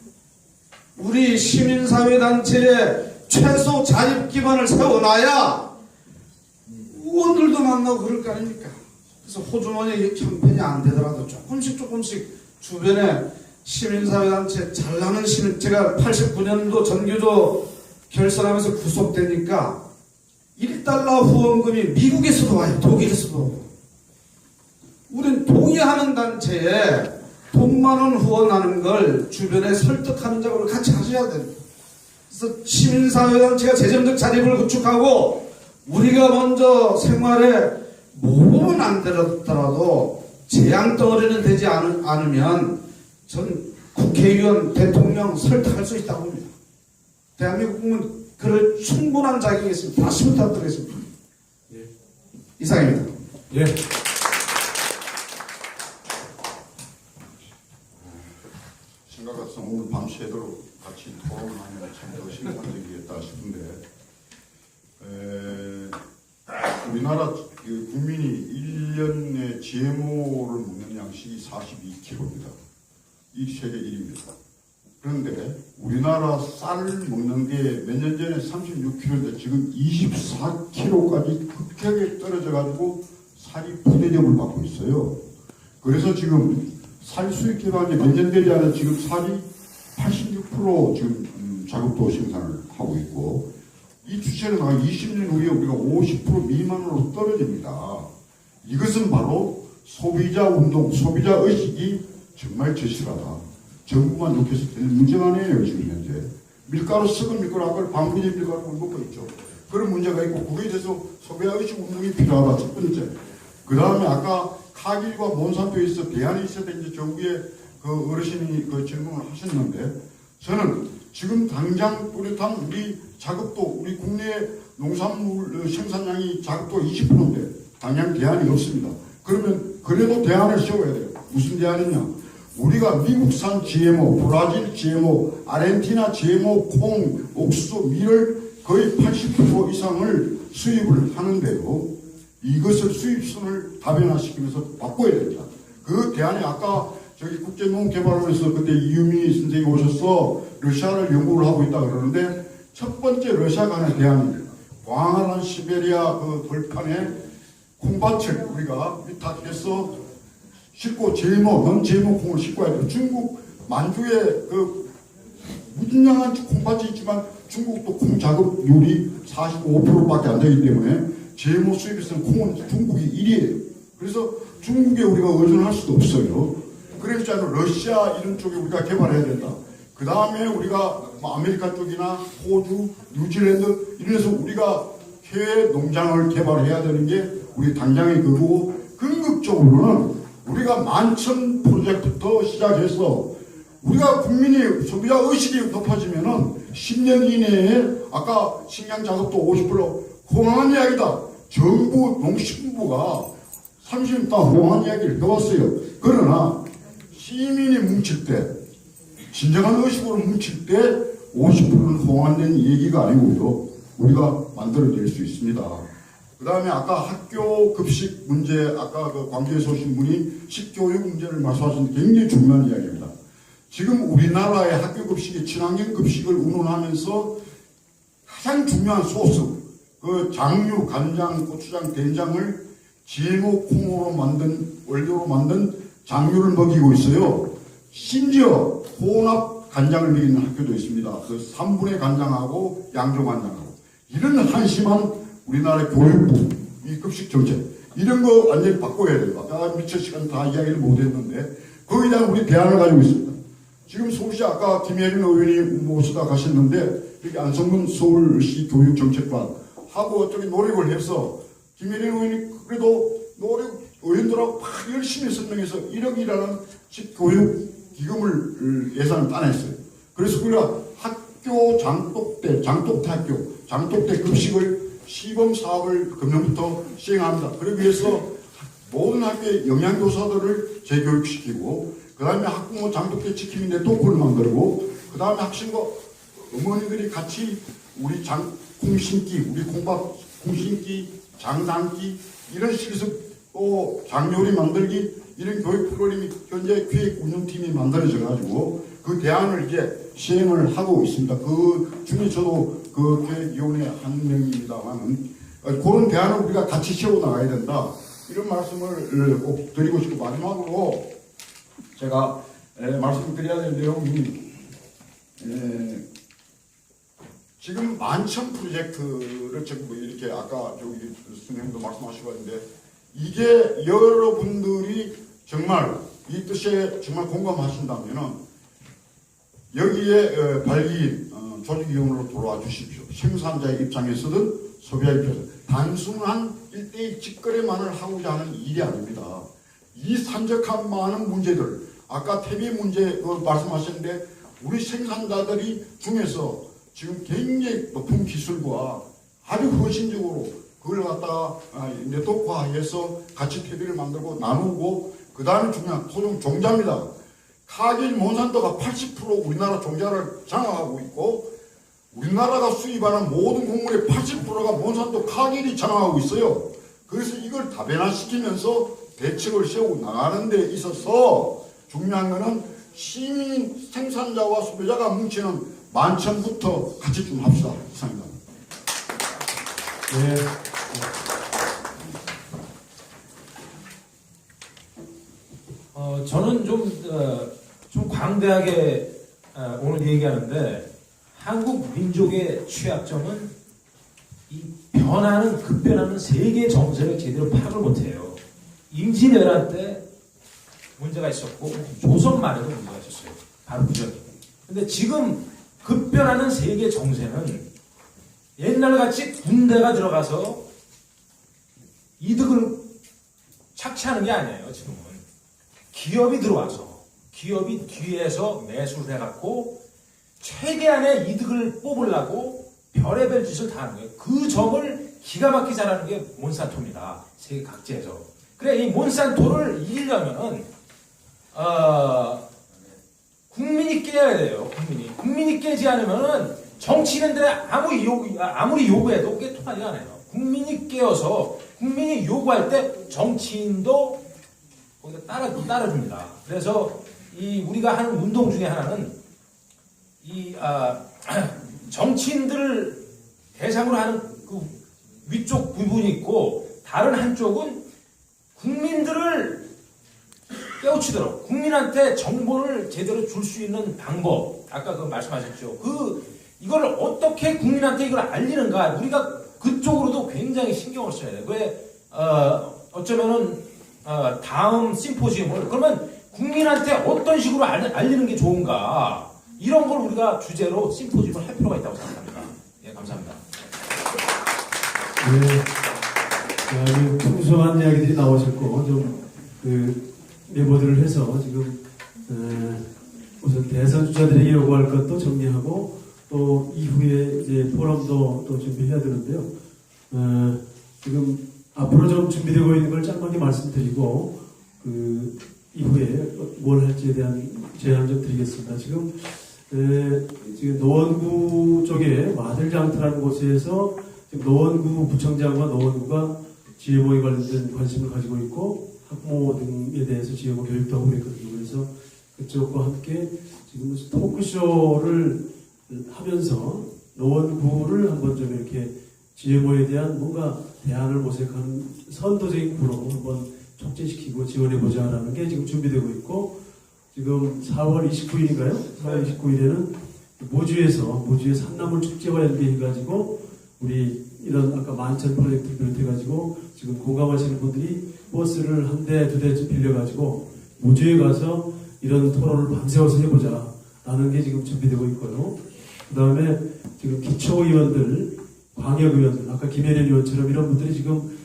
우리 시민사회단체에 최소 자립 기반을 세워놔야 의원들도 만나고 그럴 거 아닙니까? 그래서 호주머니 형편이 안 되더라도 조금씩 주변에 시민사회단체 잘나는 시민, 제가 89년도 전교조 결선하면서 구속되니까 1달러 후원금이 미국에서도 와요. 독일에서도 오고. 우린 동의하는 단체에 돈만 원 후원하는 걸 주변에 설득하는 작업을 같이 하셔야 됩니다. 그래서 시민사회단체가 재정적 자립을 구축하고 우리가 먼저 생활에 몸은 안 되더라도 재앙덩어리는 되지 않으면 전 국회의원, 대통령 설득할 수 있다고 봅니다. 대한민국은 그럴 충분한 자격이 있습니다. 다시 부탁드리겠습니다. 예. 이상입니다. 예. 생각 같으면 오늘 밤새도록 같이 토론하면 참더 심판적이겠다 싶은데, 우리나라 국민이 1년에 GMO를 먹는 양식이 42kg입니다. 이 세계 1위입니다. 그런데 우리나라 쌀 먹는 게 몇 년 전에 36kg인데 지금 24kg까지 급격하게 떨어져가지고 살이 부대접을 받고 있어요. 그래서 지금 살 수입 기반이 몇 년 되지 않아 지금 살이 86% 지금 자급도 생산을 하고 있고, 이 추세는 한 20년 후에 우리가 50% 미만으로 떨어집니다. 이것은 바로 소비자 운동, 소비자 의식이 정말 절실하다. 정부만 욕해서 될 문제가 아니에요. 지금 현재 밀가루, 썩은 밀가루, 아까 방부제 밀가루 먹고 있죠. 그런 문제가 있고, 그거에 대해서 소비자 의식 운동이 필요하다. 첫 번째. 그 다음에 아까 카길과 몬산토에 있어 대안이 있어야 되는데 정부의 그 어르신이 그 질문을 하셨는데, 저는 지금 당장 뚜렷한 우리 자급도, 우리 국내 농산물 생산량이 자급도 20%인데 당장 대안이 없습니다. 그러면 그래도 대안을 세워야 돼요. 무슨 대안이냐? 우리가 미국산 GMO, 브라질 GMO, 아르헨티나 GMO, 콩, 옥수수, 밀을 거의 80% 이상을 수입을 하는데요. 이것을 수입선을 다변화시키면서 바꿔야 됩니다. 그 대안이 아까 저기 국제농업개발원에서 그때 이유미 선생님이 오셔서 러시아를 연구를 하고 있다 그러는데, 첫 번째 러시아가 하는 대안입니다. 광활한 시베리아 그 벌판에 콩밭을 우리가 위탁해서 싣고 넌 GMO 콩을 싣고 와야 돼요. 중국 만주에 그 무진장한 콩밭이 있지만 중국도 콩 자급률이 45%밖에 안 되기 때문에 GMO 수입에서는 콩은 중국이 1위예요. 그래서 중국에 우리가 의존할 수도 없어요. 그래서 러시아 이런 쪽에 우리가 개발해야 된다. 그 다음에 우리가 아메리카 쪽이나 호주, 뉴질랜드 이래서 우리가 해외 농장을 개발해야 되는 게 우리 당장의 그거고, 궁극적으로는 우리가 만천 프로젝트부터 시작해서 우리가 국민이 소비자 의식이 높아지면은 10년 이내에 아까 식량 자급도 50% 호황한 이야기다. 정부 농식품부가 30년 동안 호황한 이야기를 해왔어요. 그러나 시민이 뭉칠 때, 진정한 의식으로 뭉칠 때 50%는 호황된 얘기가 아니고요. 우리가 만들어낼 수 있습니다. 그 다음에 아까 학교 급식 문제, 아까 그 광주에서 오신 분이 식교육 문제를 말씀하셨는데 굉장히 중요한 이야기입니다. 지금 우리나라의 학교 급식이 친환경 급식을 운운하면서 가장 중요한 소스, 그 장류, 간장, 고추장, 된장을 GMO 콩으로 만든, 원료로 만든 장류를 먹이고 있어요. 심지어 혼합 간장을 먹이는 학교도 있습니다. 그 3분의 간장하고 양조 간장하고. 이런 한심한 우리나라의 교육부, 이 급식 정책, 이런 거 완전히 바꿔야 됩니다. 아까 미처 시간 다 이야기를 못 했는데, 거기에 대한 우리 대안을 가지고 있습니다. 지금 서울시 아까 김혜린 의원이 모시다 가셨는데, 여기 안성근 서울시 교육정책관 하고 저기 노력을 해서, 김혜린 의원이 그래도 의원들하고 막 열심히 설명해서 1억이라는 교육기금을 예산을 따냈어요. 그래서 우리가 학교 장독대 학교, 장독대 급식을 시범 사업을 금년부터 시행합니다. 그러기 위해서 모든 학교의 영양교사들을 재교육시키고, 그 다음에 학부모 장독대 지킴이 네트워크를 만들고, 그 다음에 학생과 어머니들이 같이 우리 콩 심기, 우리 콩밥 콩 심기, 장 담기, 이런 식에서 또 장요리 만들기, 이런 교육 프로그램이 현재 기획 운영팀이 만들어져가지고 그 대안을 이제 시행을 하고 있습니다. 그 중에 저도 그 기획위원회 한 명입니다만, 그런 대안을 우리가 같이 세워나가야 된다. 이런 말씀을 꼭 드리고 싶고, 마지막으로 제가 말씀드려야 될 내용이, 지금 만천 프로젝트를 전부 이렇게 아까 저기 선생님도 말씀하시고 있는데, 이게 여러분들이 정말 이 뜻에 정말 공감하신다면은 여기에 발기인 조직위원으로 돌아와 주십시오. 생산자의 입장에서든 소비자의 입장에서 단순한 1대1 직거래만을 하고자 하는 일이 아닙니다. 이 산적한 많은 문제들, 아까 퇴비 문제 말씀하셨는데, 우리 생산자들이 중에서 지금 굉장히 높은 기술과 아주 헌신적으로 그걸 갖다가 네트워크화해서 같이 퇴비를 만들고 나누고, 그 다음에 중요한 소중 종자입니다. 카길 몬산토가 80% 우리나라 종자를 장악하고 있고, 우리나라가 수입하는 모든 곡물의 80%가 몬산토 카길이 장악하고 있어요. 그래서 이걸 다변화시키면서 대책을 세우고 나가는 데 있어서 중요한 것은 시민 생산자와 소비자가 뭉치는 만천부터 같이 좀 합시다. 이상입니다. 네. 저는 좀 광대하게 오늘 얘기하는데, 한국 민족의 취약점은 이 급변하는 세계 정세를 제대로 파악을 못해요. 임진왜란 때 문제가 있었고, 조선 말에도 문제가 있었어요. 바로 그전. 근데 지금 급변하는 세계 정세는 옛날같이 군대가 들어가서 이득을 착취하는 게 아니에요. 지금은 기업이 들어와서, 기업이 뒤에서 매수를 해갖고 최대한의 이득을 뽑으려고 별의별 짓을 다 하는 거예요. 그 점을 기가 막히게 잘하는 게 몬산토입니다. 세계 각지에서. 그래, 이 몬산토를 이기려면은 국민이 깨야 돼요. 국민이 깨지 않으면은 정치인들의 아무리 요구해도 그게 통하지가 않아요. 국민이 깨어서 국민이 요구할 때 정치인도 거기다 따라줍니다. 그래서 우리가 하는 운동 중에 하나는 정치인들을 대상으로 하는 그 위쪽 부분이 있고, 다른 한쪽은 국민들을 깨우치도록 국민한테 정보를 제대로 줄 수 있는 방법, 아까 그 말씀하셨죠. 이걸 어떻게 국민한테 이걸 알리는가, 우리가 그쪽으로도 굉장히 신경을 써야 돼요. 왜 어쩌면은 다음 심포지엄을 그러면 국민한테 어떤 식으로 알리는 게 좋은가, 이런 걸 우리가 주제로 심포지엄을 할 필요가 있다고 생각합니다. 예, 감사합니다. 네, 아주 풍성한 이야기들이 나오셨고, 좀 멤버들을 해서 지금 우선 대선 주자들에게 요구할 것도 정리하고 또 이후에 이제 포럼도 또 준비해야 되는데요. 지금 앞으로 좀 준비되고 있는 걸 짤막히 말씀드리고 그 이후에 뭘 할지에 대한 제안 좀 드리겠습니다. 지금 노원구 쪽에 마들장터라는 곳에서 지금 노원구 부청장과 노원구가 GMO에 관련된 관심을 가지고 있고 학부모 등에 대해서 GMO 교육도 하고 있거든요. 그래서 그쪽과 함께 지금 토크쇼를 하면서 노원구를 한번 좀 이렇게 GMO에 대한 뭔가 대안을 모색하는 선도적인 구로 한번 촉진시키고 지원해보자라는 게 지금 준비되고 있고, 지금 4월 29일인가요? 4월 29일에는 모주의 산나물 축제와 연계해가지고 우리 이런 아까 만천 프로젝트를 비롯해가지고 지금 공감하시는 분들이 버스를 한 대, 두 대쯤 빌려가지고 모주에 가서 이런 토론을 밤새워서 해보자라는 게 지금 준비되고 있고요. 그 다음에 지금 기초의원들, 광역의원들, 아까 김혜련 의원처럼 이런 분들이 지금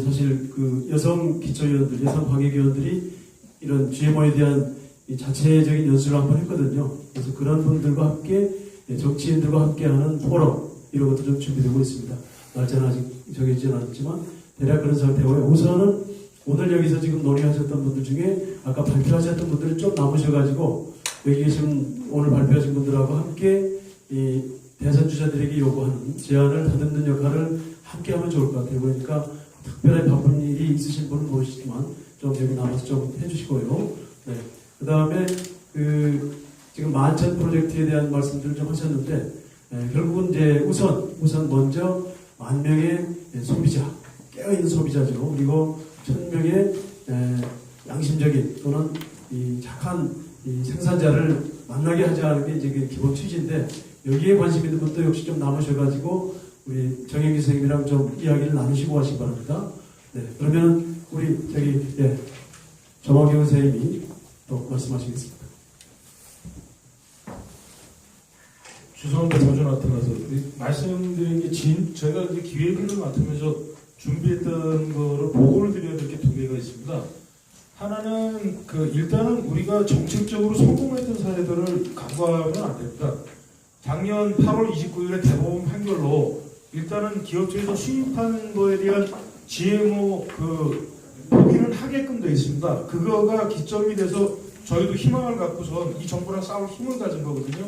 사실 그 여성 기초의원들, 여성 광역의원들이 이런 GMO에 대한 이 자체적인 연수를 한번 했거든요. 그래서 그런 분들과 함께 정치인들과 함께하는 포럼 이런 것도 좀 준비되고 있습니다. 날짜는 아직 정해지진 않았지만 대략 그런 상태고요. 우선은 오늘 여기서 지금 논의하셨던 분들 중에 아까 발표하셨던 분들은 좀 남으셔가지고 여기 계신 오늘 발표하신 분들하고 함께 이 대선 주자들에게 요구하는 제안을 다듬는 역할을 함께 하면 좋을 것 같아요. 그러니까 특별히 바쁜 일이 있으신 분은 모르시지만 좀 여기 남아서 좀 해주시고요. 네. 그 다음에 지금 만천 프로젝트에 대한 말씀들을 좀 하셨는데 결국은 이제 우선 먼저 10,000명의 소비자, 깨어있는 소비자죠. 그리고 1,000명의 양심적인 또는 이 착한 이 생산자를 만나게 하자는 게 이제 그 기본 취지인데, 여기에 관심 있는 분도 역시 좀 남으셔가지고 우리 정영기 선생님이랑 좀 이야기를 나누시고 하시기 바랍니다. 네, 그러면 우리 정학영 선생님이 또 말씀하시겠습니다. 죄송합니다. 자주 나타나서 말씀드린 게 저희가 이제 기획위를 맡으면서 준비했던 거를 보고를 드려야 될 게 두 개가 있습니다. 하나는 일단은 우리가 정책적으로 성공했던 사례들을 간과하면 안 됩니다. 작년 8월 29일에 대법원 판결로 일단은 기업체에서 수입한 거에 대한 GMO 포기는 하게끔 되어 있습니다. 그거가 기점이 돼서 저희도 희망을 갖고서 이 정부랑 싸울 힘을 가진 거거든요.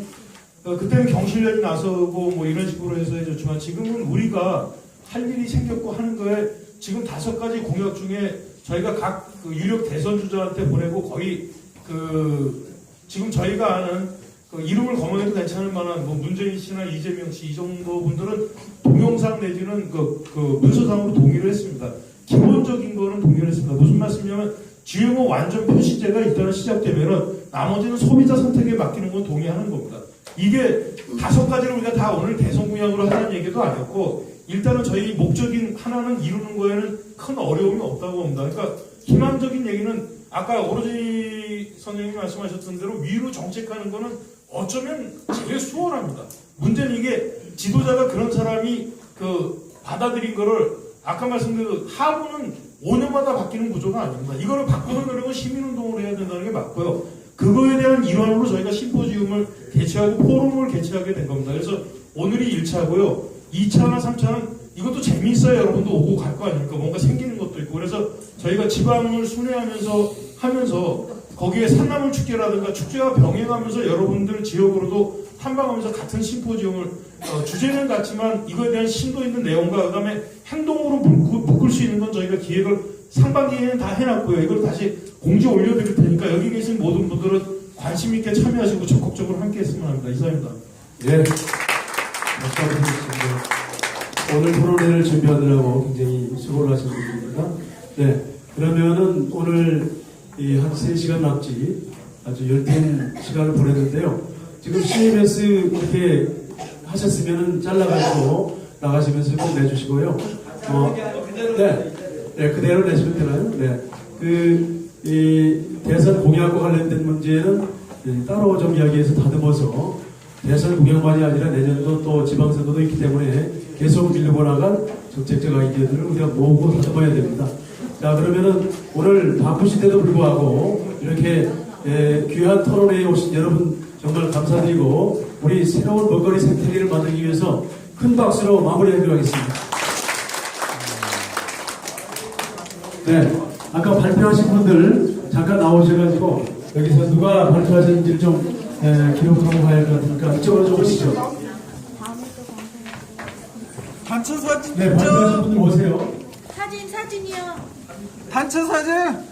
그때는 경실련이 나서고 뭐 이런 식으로 해서 해줬지만 지금은 우리가 할 일이 생겼고 하는 거에 지금 5가지 공약 중에 저희가 각 유력 대선 주자한테 보내고 거의 지금 저희가 아는 이름을 거머해도 괜찮을 만한 뭐 문재인 씨나 이재명 씨 이 정도 분들은 동영상 내지는 문서상으로 동의를 했습니다. 기본적인 거는 동의를 했습니다. 무슨 말씀이냐면 GMO 완전 표시제가 일단은 시작되면은 나머지는 소비자 선택에 맡기는 건 동의하는 겁니다. 이게 5가지를 우리가 다 오늘 대선 공약으로 하자는 얘기도 아니었고, 일단은 저희 목적인 하나는 이루는 거에는 큰 어려움이 없다고 봅니다. 그러니까 희망적인 얘기는 아까 오로지 선생님이 말씀하셨던 대로 위로 정책하는 거는 어쩌면 제일 수월합니다. 문제는 이게 지도자가 그런 사람이 받아들인 거를 아까 말씀드린 하부는 5년마다 바뀌는 구조가 아닙니다. 이거를 바꾸려면 시민운동을 해야 된다는 게 맞고요. 그거에 대한 일환으로 저희가 심포지움을 개최하고 포럼을 개최하게 된 겁니다. 그래서 오늘이 1차고요. 2차나 3차는 이것도 재미있어야 여러분도 오고 갈 거 아닙니까? 뭔가 생기는 것도 있고. 그래서 저희가 지방을 순회하면서 거기에 산나물 축제라든가 축제와 병행하면서 여러분들 지역으로도 탐방하면서 같은 심포지움을 주제는 같지만 이거에 대한 심도 있는 내용과 그다음에 행동으로 묶을 수 있는 건 저희가 기획을 상반기에는 다 해놨고요. 이걸 다시 공지 올려드릴 테니까 여기 계신 모든 분들은 관심 있게 참여하시고 적극적으로 함께했으면 합니다. 이상입니다. 네. 오늘 토론회를 준비하느라고 굉장히 수고를 하신 분입니다. 네. 그러면은 오늘 한 3시간 남짓 아주 열띤 시간을 보냈는데요. 지금 CMS 이렇게 하셨으면은 잘라가지고 나가시면서 꼭 내주시고요. 네, 그대로 내시면 되나요? 네. 이 대선 공약과 관련된 문제는 따로 좀 이야기해서 다듬어서 대선 공약만이 아니라 내년도 또 지방선거도 있기 때문에 계속 밀고 나갈 정책적 아이디어들을 우리가 모으고 다듬어야 됩니다. 자, 그러면은 오늘 바쁘신데도 불구하고 이렇게 귀한 토론회에 오신 여러분 정말 감사드리고 우리 새로운 먹거리 생태계를 만들기 위해서 큰 박수로 마무리하기로 하겠습니다. 네, 아까 발표하신 분들 잠깐 나오셔가지고 여기서 누가 발표하셨는지를 좀 기록하고 가야 할 것 같으니까 이쪽으로 좀 오시죠. 단체 사진 네, 발표하신 분들 오세요. 사진이요. 단체 사진.